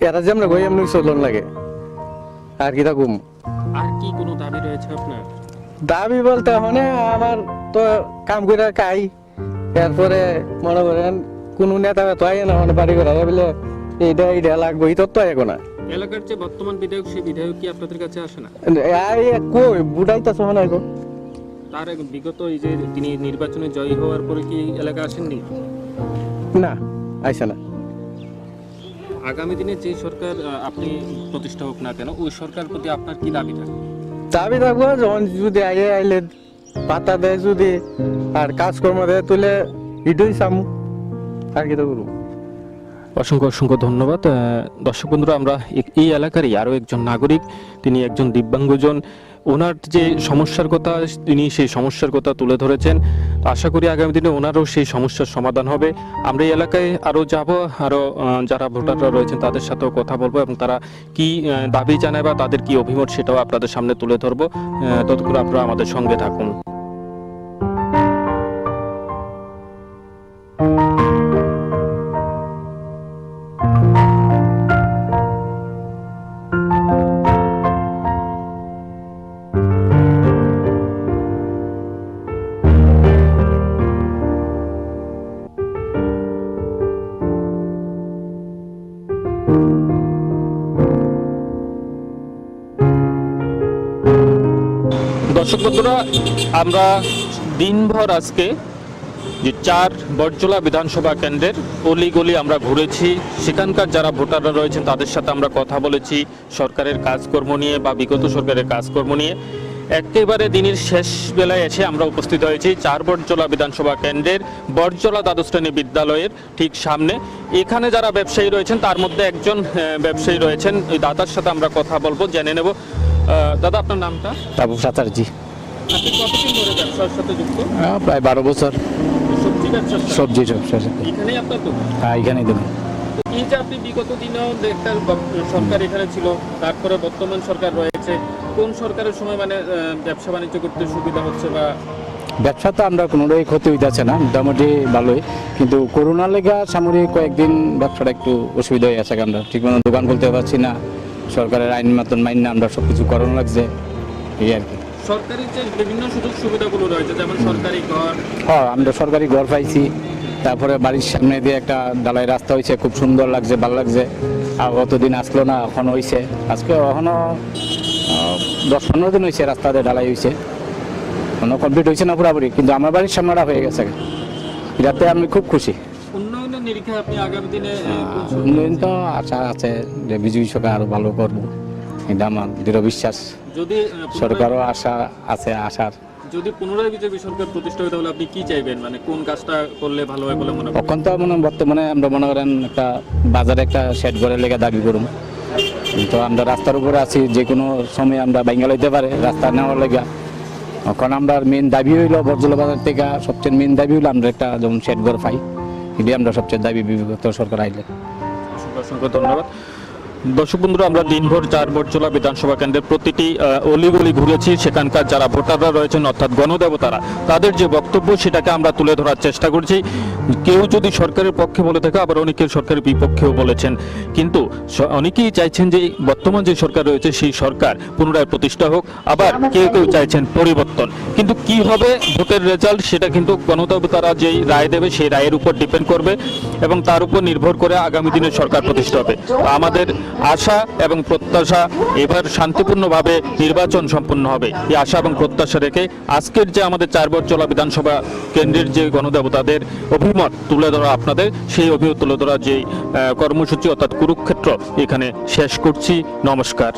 Speaker 2: এরা যেমন গই এমনি চলন লাগে আর কি থাকুম।
Speaker 1: আর কি কোনো দাবি রয়েছে আপনার?
Speaker 2: দাবি বলতে ওখানে আমার তো কাম করে খাই, এরপরে মনে করেন কোন নেতা তো আয় না, মানে বাড়ি করে বলে এইটা লাগবে, এই তো এখন না।
Speaker 1: এলাকার যে বর্তমান বিধায়ক সেই বিধায়ক কি আপনাদের কাছে আসে না?
Speaker 2: কই বুড়াইতেছে মনে হয়,
Speaker 1: তার বিগত এই যে তিনি নির্বাচনে জয়ী হওয়ার পরে কি এলাকা আসেননি?
Speaker 2: না, আইসে না।
Speaker 1: আগামী দিনে যে সরকার আপনি প্রতিষ্ঠা হোক না কেন, ওই সরকার প্রতি আপনার কি দাবি থাকে?
Speaker 2: দাবি থাকবো যখন যদি আইলে
Speaker 9: পাতা দেয় যদি আর কাজকর্ম দেয় তুলে ভিডিওই সামু আর কি তো করবো।
Speaker 1: অসংখ্য অসংখ্য ধন্যবাদ। দর্শক বন্ধুরা, আমরা এই এলাকারই আরও একজন নাগরিক, তিনি একজন দিব্যাঙ্গজন। ওনার যে সমস্যার কথা, তিনি সেই সমস্যার কথা তুলে ধরেছেন। তো আশা করি আগামী দিনে ওনারও সেই সমস্যার সমাধান হবে। আমরা এই এলাকায় আরও যাব, আরও যারা ভোটাররা রয়েছেন তাদের সাথেও কথা বলবো এবং তারা কি দাবি জানায় বা তাদের কি অভিমত সেটাও আপনাদের সামনে তুলে ধরবো। ততক্ষণ আপনারা আমাদের সঙ্গে থাকুন। দর্শক বন্ধুরা, আমরা দিনভর আজকে যে 4 বটজোলা বিধানসভা কেন্দ্রের অলিগলি আমরা ঘুরেছি। সেখানকার যারা ভোটাররা রয়েছেন তাদের সাথে আমরা কথা বলেছি সরকারের কাজকর্ম নিয়ে বা বিগত সরকারের কাজকর্ম নিয়ে। একেবারে দিনের শেষ বেলায় এসে আমরা উপস্থিত হয়েছি 4 বটজোলা বিধানসভা কেন্দ্রের বটজোলা দ্বাদশ শ্রেণী বিদ্যালয়ের ঠিক সামনে। এখানে যারা ব্যবসায়ী রয়েছেন তার মধ্যে একজন ব্যবসায়ী রয়েছেন, ওই দাদার সাথে আমরা কথা বলবো, জেনে নেব। দাদা, আপনার নামটা?
Speaker 2: বাবু সাতারজি।
Speaker 1: আপনি কতদিন ধরে ব্যবসার সাথে যুক্ত?
Speaker 2: প্রায় 12 বছর।
Speaker 1: সবজি ব্যবসা?
Speaker 2: সবজি ব্যবসার সাথে।
Speaker 1: এখানেই আপনার তো?
Speaker 2: হ্যাঁ, এখানেই দেবেন।
Speaker 1: এই যে আপনি বিগত দিনেও একটা সরকার এখানে ছিল, তারপরে বর্তমান সরকার রয়েছে, কোন সরকারের সময় মানে ব্যবসা বাণিজ্য করতে সুবিধা হচ্ছে বা?
Speaker 2: ব্যবসা তো আমরা কোনোটাই ক্ষতি হইতেছে না, মোটামুটি ভালোই। কিন্তু করোনার লেগা সামরিক কয়েকদিন ব্যবসাটা একটু অসুবিধা হয়ে আছে। আমরা ঠিকমতো দোকান খুলতে পারছি না, সরকারের আইন মতন মাইন না আমরা সব কিছু করানো লাগছে, এই আর কি।
Speaker 1: সরকারি যে বিভিন্ন সুযোগ সুবিধাগুলো রয়েছে, যেমন সরকারি ঘর।
Speaker 2: হ্যাঁ, আমরা সরকারি ঘর পাইছি, তারপরে বাড়ির সামনে দিয়ে একটা ঢালাই রাস্তা হয়েছে, খুব সুন্দর লাগছে, ভালো লাগছে। আর অতদিন আসলো না, এখন হয়েছে। আজকে এখনো 10-15 দিন হয়েছে রাস্তাতে ঢালাই হয়েছে, এখনো কমপ্লিট হয়েছে না পুরোপুরি, কিন্তু আমার বাড়ির সামনেটা হয়ে গেছে। এটাতে আমি খুব খুশি।
Speaker 1: উন্নয়নের নিরিখে আপনি আগামী দিনে
Speaker 2: উন্নয়ন তো আশা আছে যে বিজয়ী সরকার আরো ভালো করবো, এটা আমার দৃঢ় বিশ্বাস।
Speaker 1: যদি
Speaker 2: সরকারও আশা আছে, আশার।
Speaker 1: যদি পুনরায় বিজেপি সরকার প্রতিষ্ঠা হয় তাহলে আপনি কি চাইবেন, মানে কোন কাজটা করলে ভালো হয় বলে মনে করেন?
Speaker 2: এখন তো বর্তমানে আমরা মনে করেন একটা বাজারে একটা শেড ঘরের লেগে দাবি করুন, তো আমরা রাস্তার উপরে আছি, যে কোনো সময় আমরা বাইঙ্গা লইতে পারে রাস্তা নেওয়ার লেগে। এখন আমরা মেন দাবি হইলো বটজোলা বাজার থেকে সবচেয়ে মেন দাবি হইলো আমরা একটা যেমন শেড ঘর পাই, এটি আমরা সবচেয়ে দাবি বিগত সরকার আইলে।
Speaker 1: অসংখ্য ধন্যবাদ। দর্শক বন্ধুরা, আমরা দিনভর 4 বটজোলা বিধানসভা কেন্দ্রের প্রতিটি অলিগলি ঘুরেছি। সেখানকার যারা ভোটাররা রয়েছেন অর্থাৎ গণদেবতারা, তাদের যে বক্তব্য সেটাকে আমরা তুলে ধরার চেষ্টা করছি। কেউ যদি সরকারের পক্ষে বলে থাকে, আবার অনেকে সরকারের বিপক্ষেও বলেছেন, কিন্তু অনেকেই চাইছেন যে বর্তমান যে সরকার রয়েছে সেই সরকার পুনরায় প্রতিষ্ঠা হোক, আবার কেউ কেউ চাইছেন পরিবর্তন। কিন্তু কি হবে ভোটের রেজাল্ট, সেটা কিন্তু গণদেবতারা যেই রায় দেবে সেই রায়ের উপর ডিপেন্ড করবে এবং তার উপর নির্ভর করে আগামী দিনে সরকার প্রতিষ্ঠা হবে। আমাদের আশা এবং প্রত্যাশা এবার শান্তিপূর্ণভাবে নির্বাচন সম্পন্ন হবে, এই আশা এবং প্রত্যাশা রেখে আজকের যে আমাদের 4 বটজোলা বিধানসভা কেন্দ্রের যে গণদেবতাদের অভিমত তুলে ধরা, আপনাদের সেই অভিমত তুলে ধরা যে কর্মসূচি অর্থাৎ কুরুক্ষেত্র, এখানে শেষ করছি। নমস্কার।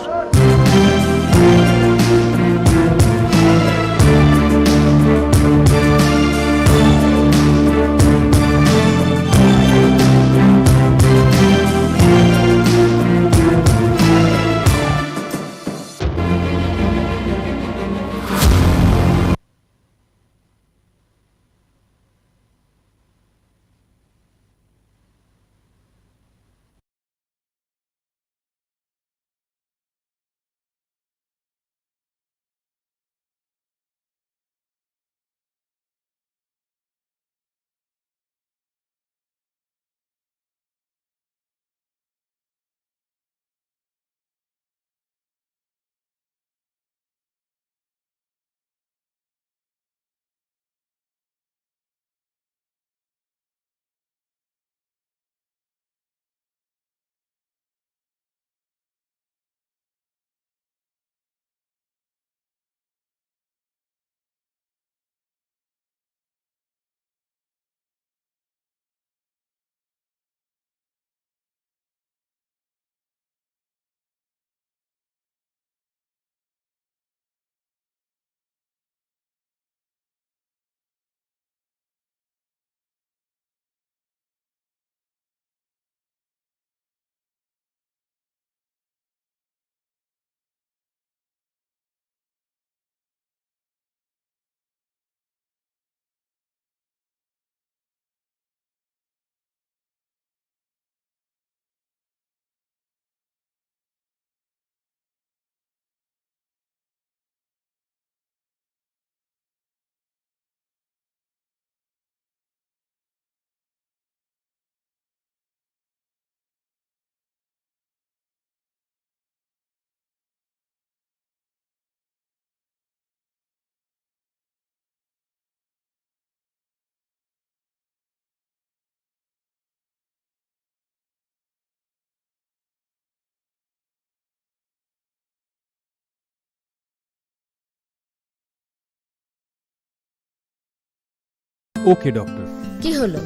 Speaker 10: ওকে ডক্টর।
Speaker 11: কি হলো,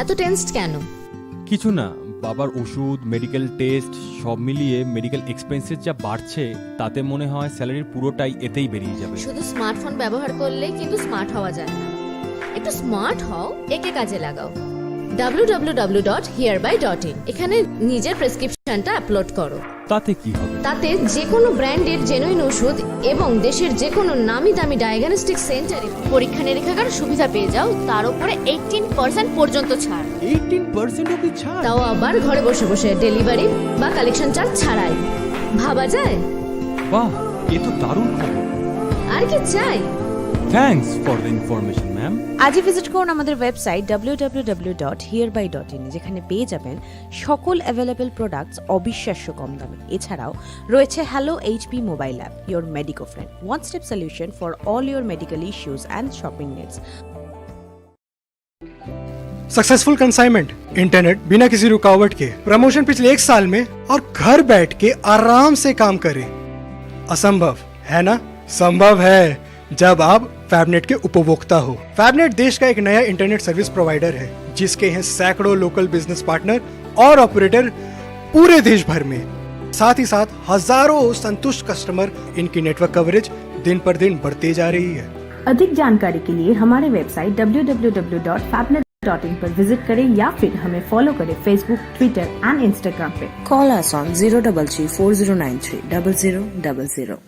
Speaker 11: এত টেনসড কেন?
Speaker 10: কিছু না, বাবার ওষুধ, মেডিকেল টেস্ট সব মিলিয়ে মেডিকেল এক্সপেন্সেস যা বাড়ছে তাতে মনে হয় স্যালারির পুরোটাই এতেই বেরিয়ে যাবে।
Speaker 11: শুধু স্মার্টফোন ব্যবহার করলেই কিন্তু স্মার্ট হওয়া যায় না। একটু স্মার্ট হও, একে কাজে লাগাও। www.hereby.in এখানে নিজের প্রেসক্রিপশনটা আপলোড করো।
Speaker 10: তাতে কি হবে?
Speaker 11: তাতে যে কোনো ব্র্যান্ডের জেনুইন ওষুধ এবং দেশের যে কোনো নামি দামি ডায়াগনস্টিক সেন্টারে পরীক্ষা নিরীক্ষার সুবিধা পেয়ে যাও, তার উপরে 18% পর্যন্ত ছাড়।
Speaker 10: 18% অবধি ছাড়?
Speaker 11: তাও আবার ঘরে বসে বসে, ডেলিভারি বা কালেকশন চার্জ ছাড়াই। ভাবা যায়?
Speaker 10: বাহ, এ তো দারুণ খবর।
Speaker 11: আর কি চাই?
Speaker 10: Thanks for the information ma'am.
Speaker 12: আজই ভিজিট করুন আমাদের ওয়েবসাইট www.hereby.in, যেখানে পেয়ে যাবেন সকল অ্যাভেলেবল প্রোডাক্টস অবিশ্বাস্য কম দামে। এছাড়াও রয়েছে hello HP mobile app, your medico friend, one step solution for all your medical issues and shopping needs.
Speaker 13: Successful consignment, internet बिना किसी रुकावट के, प्रमोशन पिछले 1 साल में और घर बैठ के आराम से काम करें। असंभव है ना? संभव है जब आप फैबनेट के उपभोक्ता हो। फैबनेट देश का एक नया इंटरनेट सर्विस प्रोवाइडर है जिसके हैं सैकड़ों लोकल बिजनेस पार्टनर और ऑपरेटर पूरे देश भर में। साथ ही साथ हजारों संतुष्ट कस्टमर। इनकी नेटवर्क कवरेज दिन पर दिन बढ़ती जा रही है।
Speaker 12: अधिक जानकारी के लिए हमारे वेबसाइट www.fabnet.in पर विजिट करें या फिर हमें फॉलो करें फेसबुक, ट्विटर एंड इंस्टाग्राम पे। Call us on 03340930000।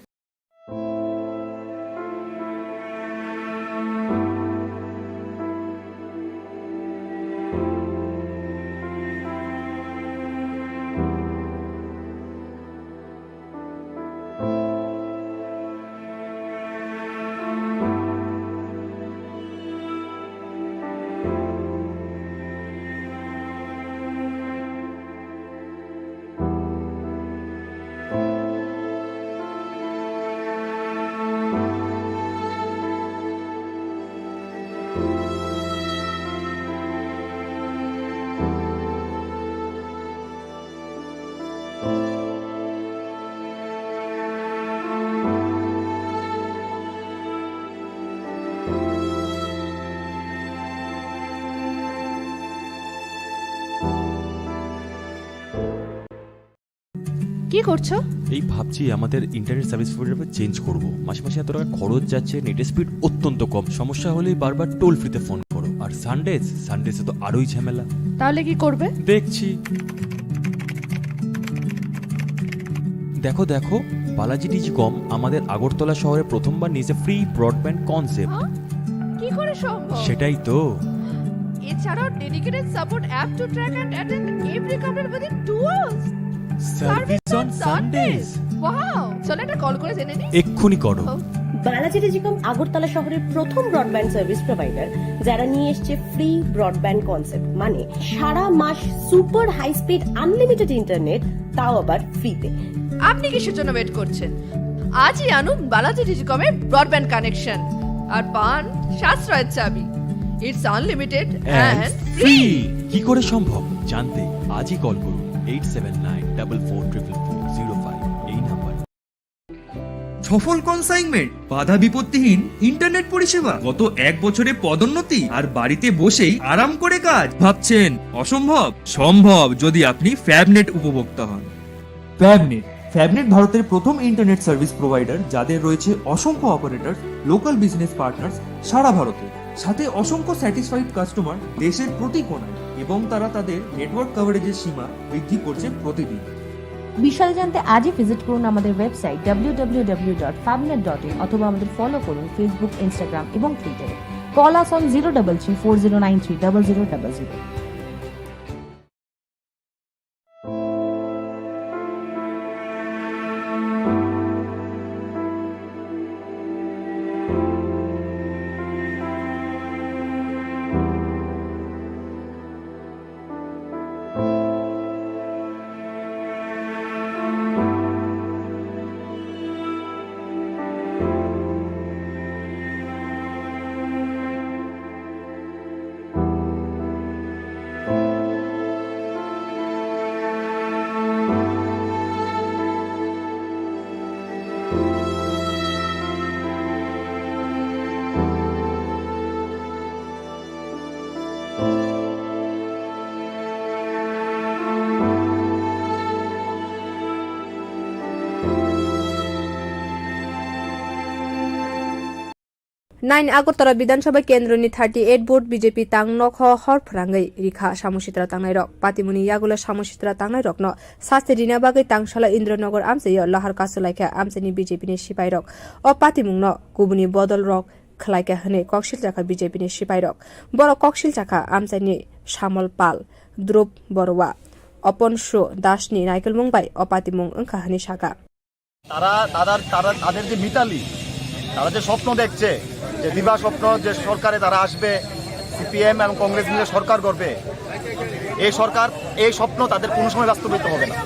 Speaker 11: কি করছো?
Speaker 10: এই ভাবছি আমাদের ইন্টারনেট সার্ভিস প্রোভাইডার চেঞ্জ করব। মাসে মাসে এত টাকা খরচ যাচ্ছে, নেটের স্পিড অত্যন্ত কম, সমস্যা হলেই বারবার টোল ফ্রিতে ফোন করো। আর সানডেসে তো আরোই ঝামেলা।
Speaker 11: তাহলে কি করবে?
Speaker 10: দেখছি। দেখো দেখো, বালাজি ডিজিকম আমাদের আগরতলা শহরে প্রথমবার নিয়েছে ফ্রি ব্রডব্যান্ড কনসেপ্ট।
Speaker 11: কি করে সম্ভব?
Speaker 10: সেটাই তো।
Speaker 11: এছাড়াও dedicated support app to track and attend every complaint within 2 hours.
Speaker 10: Service on Sundays.
Speaker 11: Wow, চলো একটা কল করে জেনে নিই।
Speaker 10: এক্ষুনি করো।
Speaker 12: বালাজি টেলিকম আগরতলা শহরের প্রথম ব্রডব্যান্ড সার্ভিস প্রোভাইডার, যারা নিয়ে এসেছে ফ্রি ব্রডব্যান্ড কনসেপ্ট, মানে সারা মাস super high speed unlimited internet, তাও আবার ফ্রিতে।
Speaker 11: আপনি কিসের জন্য ওয়েট করছেন? আজই আনুন বালাজি টেলিকমের ব্রডব্যান্ড কানেকশন আর পান সাশ্রয়ের চাবি। It's unlimited and free.
Speaker 10: কি করে সম্ভব জানতে আজই কল করুন 8794440405 এই নাম্বার।
Speaker 14: সফল কনসাইনমেন্ট, বাধা বিপত্তিহীন ইন্টারনেট পরিষেবা, গত 1 বছরে পদোন্নতি, আর বাড়িতে বসেই আরাম করে কাজ। ভাবছেন অসম্ভব? সম্ভব যদি আপনি ফ্যাবনেট উপভোক্তা হন। ফ্যাবনেট ভারতের প্রথম ইন্টারনেট সার্ভিস প্রোভাইডার, যাদের রয়েছে অসংখ্য অপারেটর, লোকাল বিজনেস পার্টনার্স সারা ভারতে, সাথে অসংখ্য স্যাটিসফাইড কাস্টমার দেশের প্রতি কোণায়, এবং তারা তাদের নেটওয়ার্ক কভারেজের সীমা বৃদ্ধি করছে প্রতিদিন।
Speaker 12: বিশাল জানতে আজই ভিজিট করুন আমাদের ওয়েবসাইট www.fabnet.in অথবা আমাদের ফলো করুন ফেসবুক, ইনস্টাগ্রাম এবং টুইটারে। Call us on 03340930000।
Speaker 11: 9 আগরতলা বিধানসভা কেন্দ্রनि 38 ভোট বিজেপি तांग नख हर फ्रांगै रिखा सामुसित्रा तांगनाय रक पातिमुनि यागुला सामुसित्रा तांगनाय रकनो सासे दिना बागै तांगशाला इन्द्रनगर आमसेय लाहार कासुलायखा आमसेनि बिजेपिनि सिपाइ रक अ पातिमुंनो गुबुनि बदल रक खलायखा हने कक्सिल जाखा बिजेपिनि सिपाइ रक बर कक्सिल जाखा आमसेनि सामल पाल द्रुप बरुवा अपन शो दासनि नायकल मुंबाय अ पातिमुं ओंखा हनि साका
Speaker 9: তাদের যে মিতালি তারা যে স্বপ্ন দেখছে যে দিবা স্বপ্ন যে সরকারে তারা আসবে সিপিএম এবং কংগ্রেস মিলে সরকার করবে এই সরকার এই স্বপ্ন তাদের কোনো সময় বাস্তবায়িত হবে না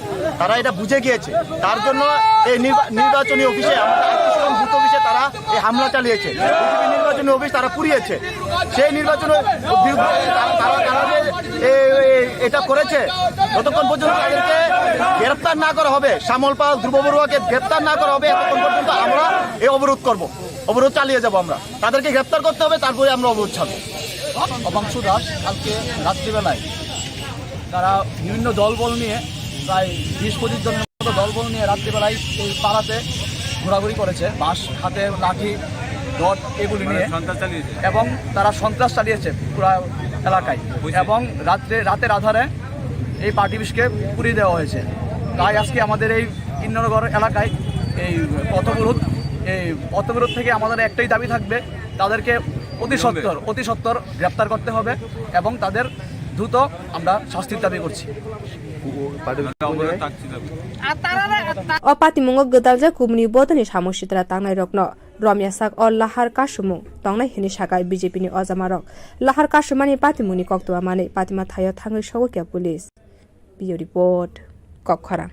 Speaker 9: তারা এটা বুঝে গিয়েছে তার জন্য এই নির্বাচনী অফিসে আমাদের বুথ অফিসে তারা এই হামলা চালিয়েছে বিজেপি নির্বাচনী অফিস তারা পুড়িয়েছে সেই নির্বাচনে তারা যে এটা করেছে যতক্ষণ পর্যন্ত তাদেরকে গ্রেফতার না করা হবে শ্যামল পাল ধ্রুব বড়ুয়াকে গ্রেফতার না করা হবে ততক্ষণ পর্যন্ত আমরা এই অবরোধ করব অবরোধ চালিয়ে যাব আমরা তাদেরকে গ্রেফতার করতে হবে তারপরে আমরা অবরোধ ছাড়ব অবাংশু দাস কালকে রাত্রিবেলায় তারা বিভিন্ন দলবল নিয়ে প্রায় 20-25 জনের মতো দলবল নিয়ে রাত্রিবেলায় এই পাড়াতে ঘোরাঘুরি করেছে বাঁশ হাতে লাঠি রড এগুলি নিয়ে এবং তারা সন্ত্রাস চালিয়েছে পুরো এলাকায় এবং রাতের আধারে এই পার্টি অফিসকে পুড়িয়ে দেওয়া হয়েছে তাই আজকে আমাদের এই ইন্দ্রনগর এলাকায় এই পথবিরোধ থেকে আমাদের একটাই দাবি থাকবে তাদেরকে অতি সত্বর গ্রেপ্তার করতে হবে এবং তাদের দ্রুত আমরা শাস্তির দাবি করছি
Speaker 11: अपातिमुंग गदालजा कुमनि बदनि सामुसित्रा तांनाय रकनो रम्या साक अ लाहार कासुमु तंनाय हिनि साकाय बिजेपिनि अजामारक लाहार कासुमानि पातिमुनि कक्तवा माने पातिमा थायो थाङै सगोकिया पुलिस बियो रिपोर्ट कखरा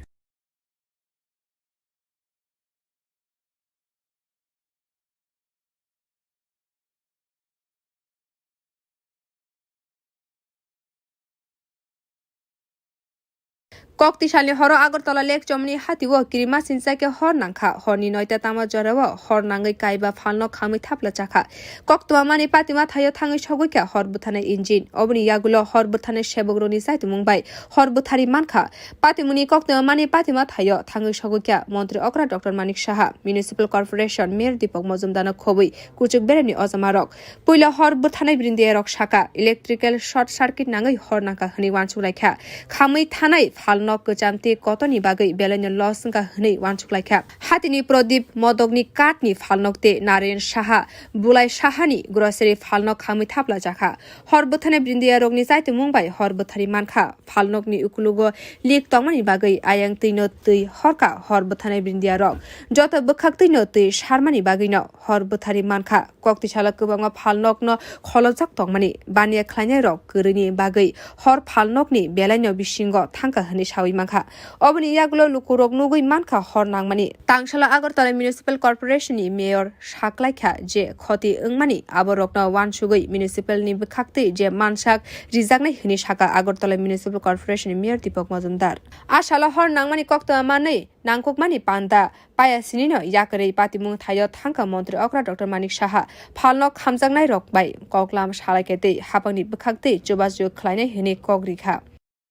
Speaker 11: कक्तिशालनि हर आगरतला लेक चमनि हातिव किरिमा सिनसाके हर नांखा हरनि 9टा तामा जराव हर नाङै काइबा फालनो खामै थाप्ला चाखा कक्तवा माने पातिमा थायो थाङै सगैका हर बुथानाय इन्जिन अबनि यागुलो हर बुथानाय सेबग्रनि साइतु मुंबाय हर बुथारि मानखा पातिमुनि कक्तवा माने पातिमा थायो थाङै सगैका मन्त्री अक्रा doctor Manik Saha municipal corporation mayor Dipak Majumdar खबै कुचुक बेरेनि अजमारक पहिला हर बुथानाय ब्रिन्दियारक साका इलेक्ट्रिकल शर्ट सर्किट नाङै हर नांखा हनि वानसुलायखा खामै थानाय फाल कचामते कतनि बागै बेलायनो लसंगा हनै वानसुक्लायखा हातिनि प्रदीप मदकनि काटनि फालनकते नारायण साहा बुलाय साहानि ग्रोसरी फालनक खामै थाप्ला जाखा हरबथाने ब्रिन्दिया रोगनि जायते मुंबाय हरबथारि मानखा फालनकनि उकुलुगो लिक तंगनि बागै आयां तैनो तै हरका हरबथाने ब्रिन्दिया रोग जत बखाक तैनो तै शारमानि बागैनो हरबथारि मानखा कक्तिशाला गोबाङा फालनकनो खलजक तंगमानि बानिया ख्लायनाय रोग गोरैनि बागै हर फालनकनि बेलायनो बिसिंग थांका हनै सावै माखा अबनि यागुलो लुकुरक नुगै मानखा हर नांमानि तांगशाला आगरतला म्युनिसिपल कर्पोरेशननि मेयर साक्लायखा जे खति ओंमानि आबरकनो वानसुगै म्युनिसिपलनि बखाक्तै जे मानसाक रिजागनाय हनि साका आगरतला म्युनिसिपल कर्पोरेशननि मेयर दीपक मजुमदार आशाला हर नांमानि कक्तवा मानै नांकुकमानि पान्दा पायासिनिनो याकरै पातिमुं थायो थांका मन्त्री अक्रा डक्टर मानिक साहा फालनक खामजांनाय रकबाय कक्लाम सालायकेतै हापांनि बखाक्तै जोबाजो ख्लायनाय हनि कग्रिखा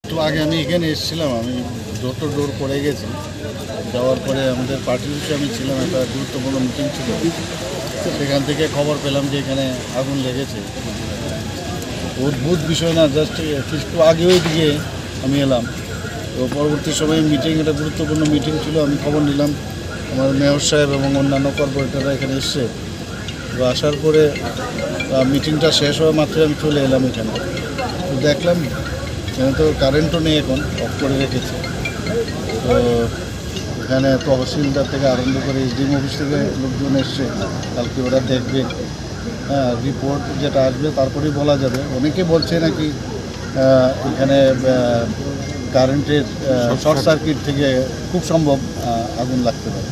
Speaker 9: একটু আগে আমি এখানে এসেছিলাম আমি ডোর টু ডোর করে গেছি যাওয়ার পরে আমাদের পার্টির অফিসে আমি ছিলাম একটা গুরুত্বপূর্ণ মিটিং ছিল সেখান থেকে খবর পেলাম যে এখানে আগুন লেগেছে অদ্ভুত বিষয় না জাস্ট একটু আগে ওই দিকে আমি এলাম তো পরবর্তী সময়ে মিটিং একটা গুরুত্বপূর্ণ মিটিং ছিল আমি খবর নিলাম আমার মেয়র সাহেব এবং অন্যান্য কর্পোরেটররা এখানে এসছে তো আসার পরে মিটিংটা শেষ হওয়া মাত্রই আমি চলে এলাম এখানে তো দেখলাম তো কারেন্টও নেই এখন অফ করে রেখেছে তো এখানে তহসিলদার থেকে আরম্ভ করে এসডিএম অফিস থেকে লোকজন এসছে কালকে ওরা দেখবে হ্যাঁ রিপোর্ট যেটা আসবে তারপরেই বলা যাবে অনেকে বলছে নাকি এখানে কারেন্টের শর্ট সার্কিট থেকে খুব সম্ভব আগুন লাগতে পারে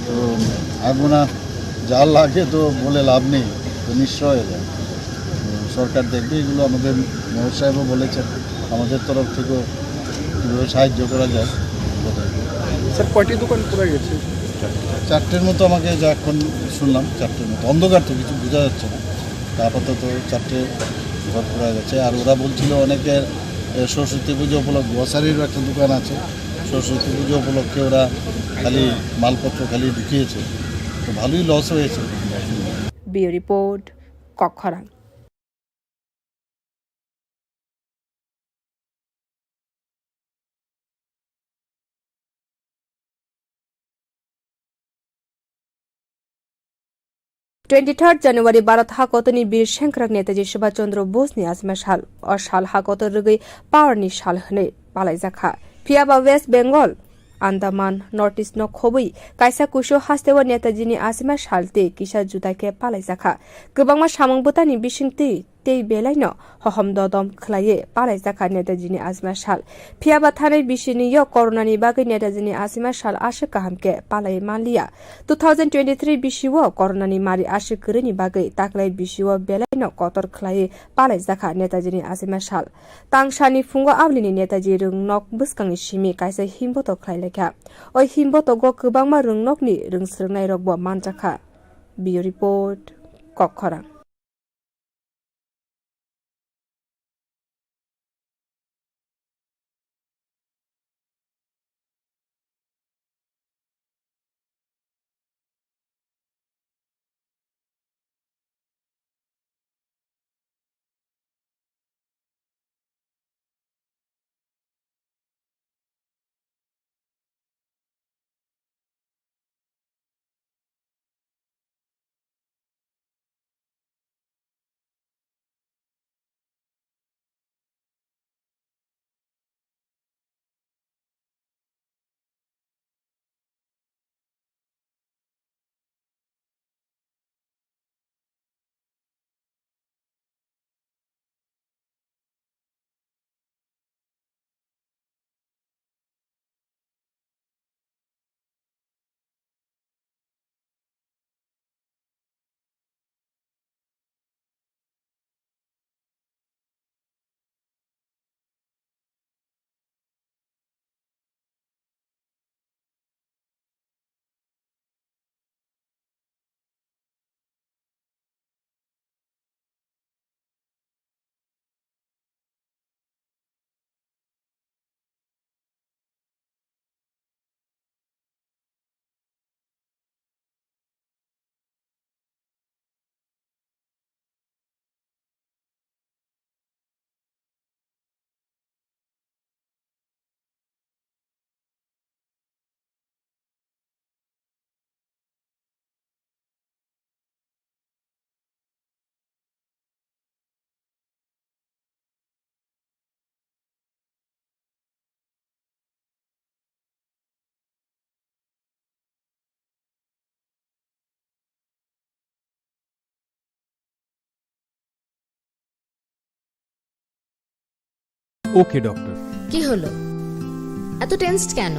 Speaker 9: তো আগুন যা লাগে তো বলে লাভ নেই তো নিশ্চয় হয়ে যায় সরকার দেখবে এগুলো আমাদের মেয়র সাহেবও বলেছেন আমাদের তরফ থেকেও কীভাবে সাহায্য করা যায়
Speaker 13: স্যার কয়টি দোকান পুরো গেছে
Speaker 9: 4টের মতো আমাকে যা এখন শুনলাম 4টের মতো অন্ধকার তো কিছু বোঝা যাচ্ছে না আপাতত 4টে ঘর পুরা গেছে আর ওরা বলছিল অনেকের সরস্বতী পুজো উপলক্ষে গ্রসারির একটা দোকান আছে সরস্বতী পুজো উপলক্ষে ওরা খালি মালপত্র খালি ঢুকিয়েছে তো ভালোই লস হয়েছে
Speaker 11: ব্যুরো রিপোর্ট, কক্ষরাং। January Bharat Hakotoni Bir Shankrak Netaji Subhash Chandra Bose ni Azma Shal or Shal Hakotor Rugi Power ni Shal Hne Palai Zakha Piaba West Bengal Andaman Northeast no Khobui Kaisa Kusho Hastewa Netaji ni Azma Shalte Kisha Jutake Palai Zakha Gubangma Shamang Botani Bishingti Tei Belaino Hohom Dodom Klaye Palai Zakha Netaji ni Azma Shal Piaba Thane Bishini Yo Corona ni Bagi Netaji ni Azma Shal Ashikahamke Palai Malia 2023 Bishiwo Corona ni Mari Ashikrini Bagi Taklai Bishiwo Belaino Kotor Klaye Palai Zakha Netaji ni Azma Shal Tangshani Fungo Avlini Netaji Rung Nok Buskangi Shimi Kaisa Himboto Klai Lekha Oi Himboto Go Kubangma Rung Nokni Rung Srnai Rogbo Manjaka Bio Report Kokkorang.
Speaker 10: Okay doctor.
Speaker 12: কি হলো, এত tensed কেন?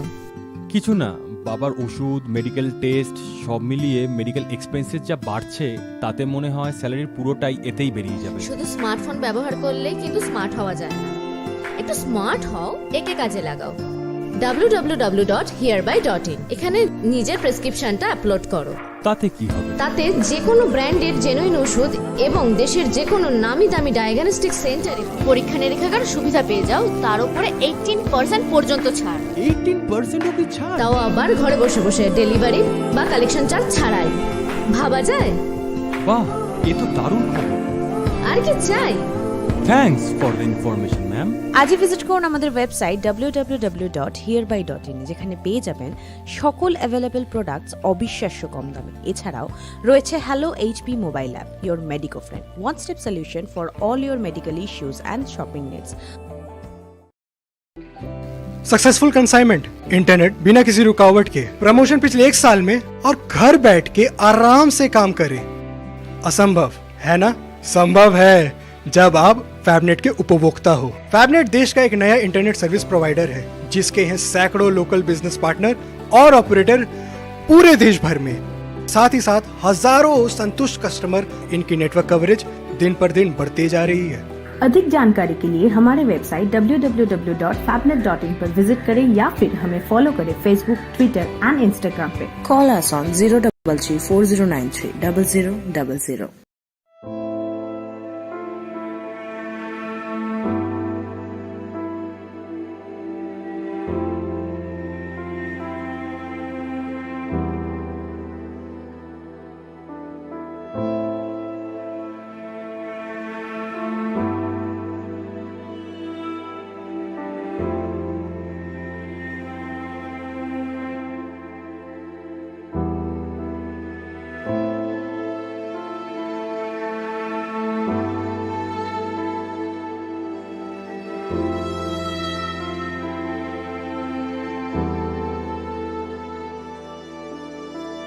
Speaker 10: কিছু না, বাবার ওষুধ, medical test সব মিলিয়ে মেডিকেল এক্সপেন্সেস যা বাড়ছে তাতে মনে হয় স্যালারির পুরোটাই এতেই বেরিয়ে যাবে।
Speaker 12: শুধু স্মার্টফোন ব্যবহার করলে কিন্তু স্মার্ট হওয়া যায় না। একটু স্মার্ট হও, একে কাজে লাগাও। www.hereby.in এখানে নিজের প্রেসক্রিপশনটা আপলোড করো।
Speaker 10: তাতে কি হবে?
Speaker 12: তাতে যে কোনো ব্র্যান্ডের জেনুইন ওষুধ এবং দেশের যে কোনো নামি দামি ডায়াগনস্টিক সেন্টারে পরীক্ষা নিরীক্ষার সুবিধা পেয়ে যাও, তার উপরে 18% পর্যন্ত ছাড়।
Speaker 10: 18% অবধি ছাড়?
Speaker 12: তাও আবার ঘরে বসে বসে, ডেলিভারি বা কালেকশন চার্জ ছাড়াই। ভাবা যায়?
Speaker 10: বাহ, এ তো দারুণ খবর।
Speaker 12: আর কি চাই?
Speaker 10: Thanks for the information ma'am.
Speaker 12: আজই ভিজিট করুন আমাদের ওয়েবসাইট www.hereby.in যেখানে পেয়ে যাবেন সকল অ্যাভেলেবল প্রোডাক্টস অবিশ্বাস্য কম দামে। এছাড়াও রয়েছে hello HP mobile app, your medico friend, one step solution for all your medical issues and shopping needs.
Speaker 13: Successful consignment internet बिना किसी रुकावट के, प्रमोशन पिछले 1 साल में और घर बैठ के आराम से काम करें। असंभव है ना? संभव है जब आप फैबनेट के उपभोक्ता हो। फैबनेट देश का एक नया इंटरनेट सर्विस प्रोवाइडर है जिसके हैं सैकड़ों लोकल बिजनेस पार्टनर और ऑपरेटर पूरे देश भर में। साथ ही साथ हजारों संतुष्ट कस्टमर। इनकी नेटवर्क कवरेज दिन पर दिन बढ़ते जा रही है।
Speaker 15: अधिक जानकारी के लिए हमारे वेबसाइट www.fabnet.in पर विजिट करें या फिर हमें फॉलो करें फेसबुक, ट्विटर एंड इंस्टाग्राम पे।
Speaker 16: Call us on 03340930000.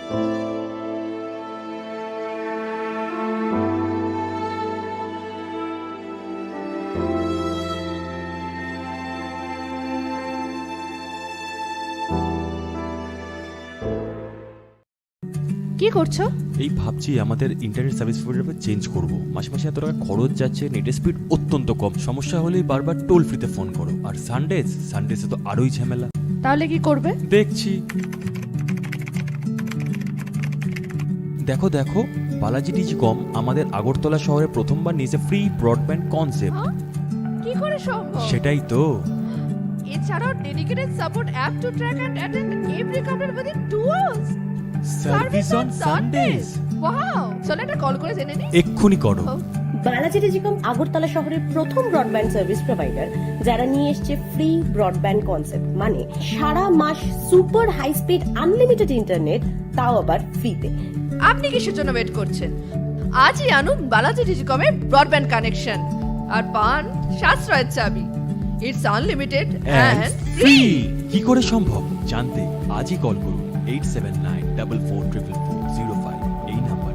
Speaker 12: কি করছো?
Speaker 10: এই ভাবছি আমাদের ইন্টারনেট সার্ভিস প্রোভাইডার চেঞ্জ করব। মাসে মাসে এত টাকা খরচ যাচ্ছে, নেটের স্পিড অত্যন্ত কম, সমস্যা হলেই বারবার টোল ফ্রিতে ফোন করো। আর সানডেজে তো আরোই ঝামেলা।
Speaker 12: তাহলে কি করবে?
Speaker 10: দেখছি। দেখো দেখো, বালাজি ডিজিকম আমাদের আগরতলা শহরে প্রথমবার নিয়েছে ফ্রি ব্রডব্যান্ড কনসেপ্ট।
Speaker 12: কি করে সম্ভব?
Speaker 10: সেটাই তো।
Speaker 12: এছাড়াও dedicated support app to track and attend every complaint within 2 hours.
Speaker 10: Service on Sundays.
Speaker 12: Wow, চলো একটা কল করে জেনে নিই।
Speaker 10: এক্ষুনি করো।
Speaker 15: বালাজি টেলিকম আগরতলা শহরের প্রথম ব্রডব্যান্ড সার্ভিস প্রোভাইডার, যারা নিয়ে এসছে ফ্রি ব্রডব্যান্ড কনসেপ্ট, মানে সারা মাস super high speed unlimited internet, তাও আবার ফ্রিতে।
Speaker 12: আপনি কিসের জন্য ওয়েট করছেন? আজই আনুন বালাজি টেলিকমের ব্রডব্যান্ড কানেকশন আর পান সাশ্রয়ের চাবি। It's unlimited and free.
Speaker 10: কি করে সম্ভব জানতে আজই কল করুন 8794440405 এই নাম্বার।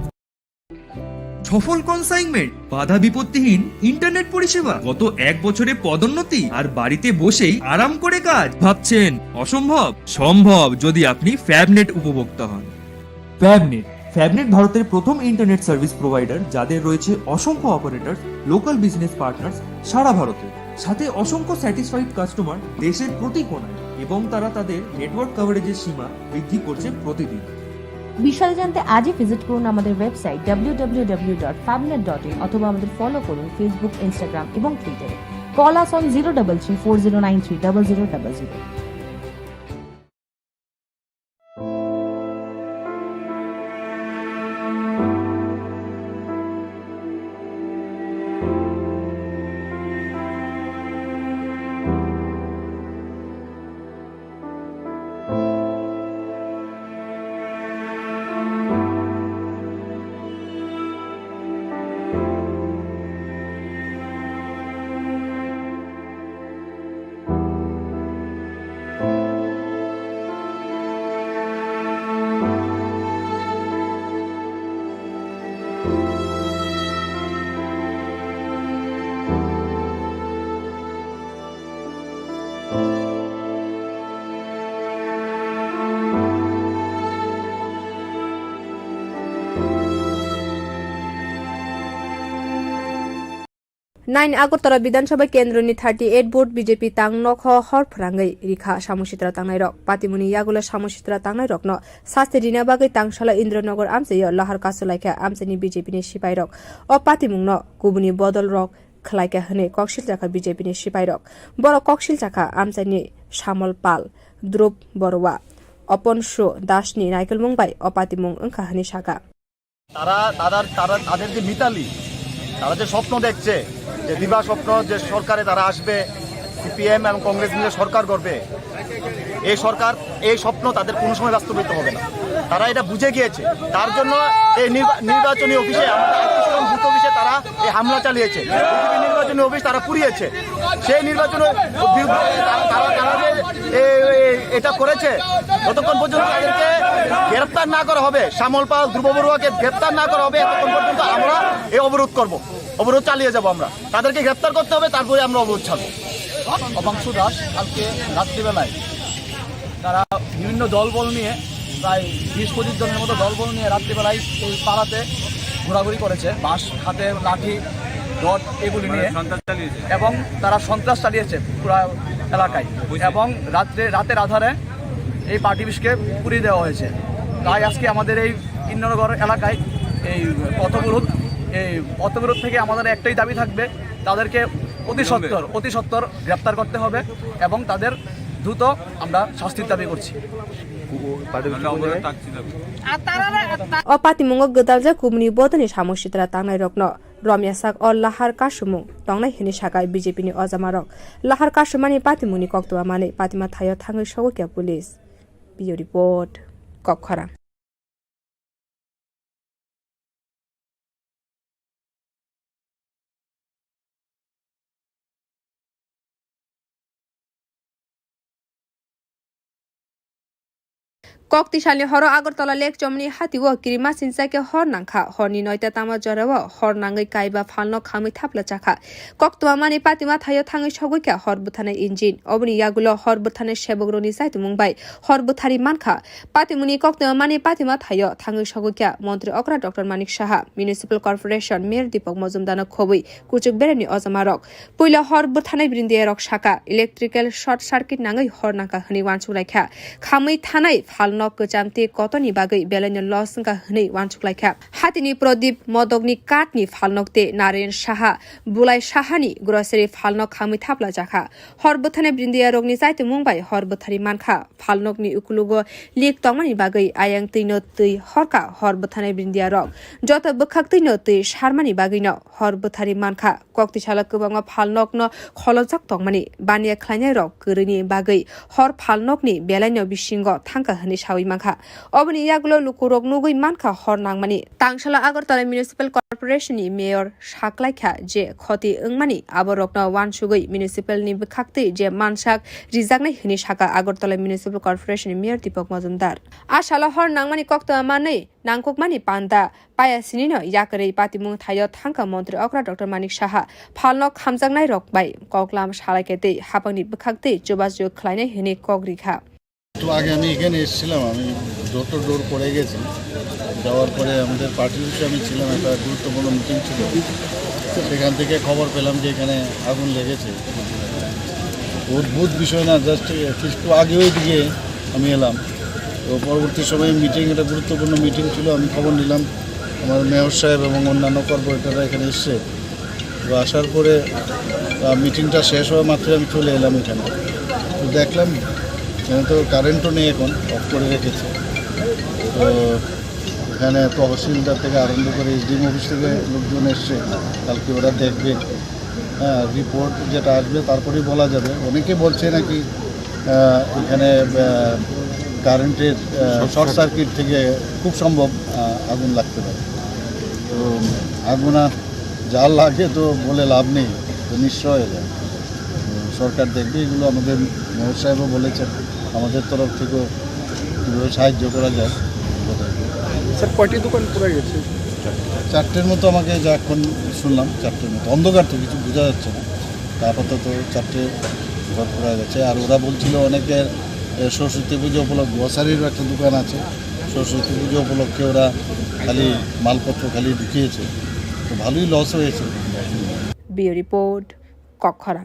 Speaker 14: সফল কনসাইনমেন্ট, বাধা বিপত্তিহীন ইন্টারনেট পরিষেবা, গত 1 বছরে পদোন্নতি আর বাড়িতে বসেই আরাম করে কাজ। ভাবছেন অসম্ভব? সম্ভব যদি আপনি ফ্যাবনেট উপভোক্তা হন। ফ্যাবনেট ভারতের প্রথম ইন্টারনেট সার্ভিস প্রোভাইডার, যাদের রয়েছে অসংখ্য অপারেটর, লোকাল বিজনেস পার্টনার্স সারা ভারতে, সাথে অসংখ্য স্যাটিসফাইড কাস্টমার দেশের প্রতি কোণায়, এবং তারা তাদের নেটওয়ার্ক কভারেজের সীমা বৃদ্ধি করছে প্রতিদিন।
Speaker 15: বিশদে জানতে আজই ভিজিট করুন আমাদের ওয়েবসাইট www.fabnet.in অথবা আমাদের ফলো করুন ফেসবুক, ইনস্টাগ্রাম এবং টুইটারে। Call us on 033409300000।
Speaker 11: Nine Agartala Vidhansabha केन्द्रनि 38 भोट बीजेपी तां नख हर फरांगै रिखा सामुसित्रा तांनाय रक पातिमुनि यागुला सामुसित्रा तांनाय रक न सास्ते दिना बागै तांसाला इन्द्रनगर आमसेय लाहार कासुलाइका आमसेनि बीजेपी नि सिपाइ रक अ पातिमुं न गुबुनि बदल रक खलाइका हने कक्सिल जाखा बीजेपी नि सिपाइ रक बर कक्सिल जाखा आमसेनि सामल पाल द्रुप बरुवा अपन शो दासनि नाइकेल मुंबाइ अ पातिमुं ओंखा हने सागा
Speaker 17: তাদের যে মিতালি তারা যে স্বপ্ন দেখছে যে দিবা স্বপ্ন যে সরকারে তারা আসবে সিপিএম এবং কংগ্রেস মিলে সরকার করবে এই সরকার এই স্বপ্ন তাদের কোনো সময় বাস্তবায়িত হবে না তারা এটা বুঝে গিয়েছে তার জন্য এই নির্বাচনী অফিসে বুথ অফিসে তারা এই হামলা চালিয়েছে নির্বাচনী অফিস তারা পুড়িয়েছে সেই নির্বাচনে তারা যে এটা করেছে যতক্ষণ পর্যন্ত তাদেরকে গ্রেফতার না করা হবে শ্যামল পাল ধ্রুব বড়ুয়াকে গ্রেফতার না করা হবে ততক্ষণ পর্যন্ত আমরা এই অবরোধ করব অবরোধ চালিয়ে যাব আমরা তাদেরকে গ্রেফতার করতে হবে তারপরে আমরা অবরোধ ছাড়ব অবাংশু দাস কালকে রাত্রিবেলায় তারা বিভিন্ন দলবল নিয়ে প্রায় 20-25 জনের মতো দলবল নিয়ে রাত্রিবেলায় এই পাড়াতে ঘোরাঘুরি করেছে বাঁশ হাতে লাঠি রড এগুলি নিয়ে এবং তারা সন্ত্রাস চালিয়েছে পুরো এলাকায় এবং রাতের আধারে এই পার্টি অফিসকে পুড়িয়ে দেওয়া হয়েছে তাই আজকে আমাদের এই ইন্দ্রনগর এলাকায় এই পথবিরোধ থেকে আমাদের একটাই দাবি থাকবে তাদেরকে অতি সত্বর গ্রেপ্তার করতে হবে এবং তাদের দ্রুত আমরা শাস্তির দাবি করছি
Speaker 11: अपातिमुंग गदालजा कुमनि बदनि सामुसित्रा तांनाय रकनो रम्या साक अ लाहार कासुमुं तंनाय हिनि सागाय बीजेपी नि अजामा रक लाहार कासुमानि पातिमुनि कक्तवा माने पातिमा थायो थांगै सगोकिया पुलिस बियो report कखरा Koktishalni horo Agartala Lake Chomni Hatiwo Kirima Sinsake Hornangkha Horni Noita Tama Jarawa Hornangai Kaiba Falno Khami Thapla Chakha Koktua Mani Patima Thayo Thangi Shoguka Horbutane Injin Obni Yagulo Horbutane Shebogroni Sait Mumbai Horbutari Mankha Patimuni Koktua Mani Patima Thayo Thangi Shoguka Montri Okra Dr. Manik Shaha Municipal Corporation Mayor Deepak Mazumdar Khobui Kuchuk Bereni Ozamarok Puila Horbutane Brindiarok Shaka Electrical Short Circuit Nangai Hornangka Hani Wanchulaikha Khami Thanai Falno Kochamti Kotoni Bagai Belanya Losnka Hani Wanchulaikha Hatini Prodip Modogni Katni Falnokte Naren Shaha Bulai Shahani Grocery Falnok Khami Thapla Jakha Horbutane Brindiarokni Sait Mumbai Horbutari Mankha Falnokni Ukulugo Lik Tongmani Bagai Ayang Tino Tui Horka Horbutane Brindiarok Jota Bukhak Tino Tui Sharmani Bagino Horbutari Mankha Koktishala Kubanga Falnokno Kholojak Tongmani Bania Klanyarok Kurini Bagai Hor Falnokni Belanya Bishingo Tanka Hani Shawi Mankha Obani Yagulo Lukurok Nugui Manka Hor Nangmani Tangshala Agartala Municipal Corporation ni Mayor Shaklaikha Je Khoti Ungmani Aborokna Wansugui Municipal ni Bukhakti Je Manshak Rizaknai Hini Shaka Agartala Municipal Corporation ni Mayor Deepak Mazumdar Ashala Hor Nangmani Kokta Manai Nangkokmani Panda Paya Sinino Yakari Patimung Thayo Thanka Montri Okra Dr. Manik Shaha Falnok Hamjangnai Rokbai Koklam Shalakete Hapangni Bukhakti Jobasjo Khlainai Hini Kogrikha
Speaker 9: তো আগে আমি এখানে এসেছিলাম আমি door to ডোর করে গেছি যাওয়ার পরে আমাদের পার্টির অফিসে আমি ছিলাম একটা গুরুত্বপূর্ণ মিটিং ছিল সেখান থেকে খবর পেলাম যে এখানে আগুন লেগেছে অদ্ভুত বিষয় না জাস্ট একটু আগে ওই দিকে আমি এলাম তো পরবর্তী সময়ে মিটিং একটা গুরুত্বপূর্ণ মিটিং ছিল আমি খবর নিলাম আমার মেয়র সাহেব এবং অন্যান্য কর্পোরেটররা এখানে এসছে তো আসার পরে মিটিংটা শেষ হওয়া মাত্রই আমি চলে এলাম এখানে তো দেখলাম এখানে তো কারেন্টও নেই এখন অফ করে রেখেছে তো এখানে তহসিলদার থেকে আরম্ভ করে এসডিএম অফিস থেকে লোকজন এসছে কালকে ওরা দেখবে হ্যাঁ রিপোর্ট যেটা আসবে তারপরেই বলা যাবে অনেকে বলছে নাকি এখানে কারেন্টের শর্ট সার্কিট থেকে খুব সম্ভব আগুন লাগতে পারে তো আগুন যা লাগে তো বলে লাভ নেই তো নিশ্চয় হয়ে যায় সরকার দেখবে এগুলো আমাদের মেয়র সাহেবও বলেছেন আমাদের তরফ থেকেও কীভাবে সাহায্য করা যায়
Speaker 13: স্যার কয়টি দোকান পুরো গেছে
Speaker 9: 4টের মতো আমাকে যা এখন শুনলাম 4টের মতো অন্ধকার তো কিছু বোঝা যাচ্ছে না তা আপাতত 4টে ঘর পুরা গেছে আর ওরা বলছিল অনেকের সরস্বতী পুজো উপলক্ষে গ্রসারিরও একটা দোকান আছে সরস্বতী পুজো উপলক্ষে ওরা খালি মালপত্র খালি ঢুকিয়েছে তো ভালোই লস হয়েছে
Speaker 11: Bureau Report Kokkhara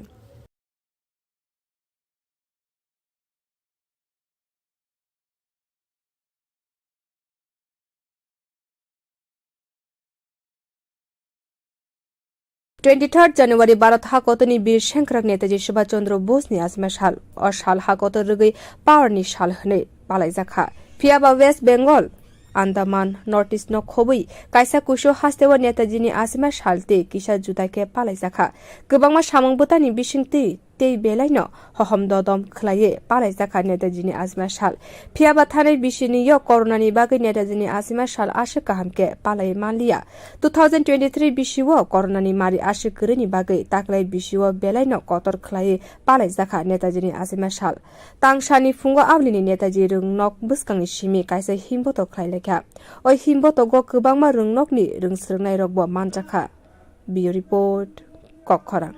Speaker 11: 23 January Bharat Hakotoni Bir Shankrak Netaji Subhash Chandra Bose ni Azma Shal or Shal Hakotor Rugi Power ni Shal Hne Palai Zakha Fiaba West Bengal Andaman Northeast no Khobui Kaisa Kusho Hastewa Netaji ni Azma Shalte Kisha Jutake Palai Zakha Gubangma Shamang Butani Bishingti Tei Belaino Hohom Dodom Klaye Palai Zakha Netaji ni Azma Shal Fiaba Thane Bishini Yo Corona ni Bagai Netaji ni Azma Shal Ashika Hamke Palai Manlia 2023 Bishiwo Corona ni Mari Ashikrini Bagai Taklai Bishiwo Belaino Kotor Klaye Palai Zakha Netaji ni Azma Shal Tangshani Fungo Avlini Netaji Rung Nok Buskangi Shimi Kaisa Himboto Klai Lekha Oi Himboto Go Kubangma Rung Nok ni Rung Srnai Rogbo Manjaka Bureau Report Kokkhara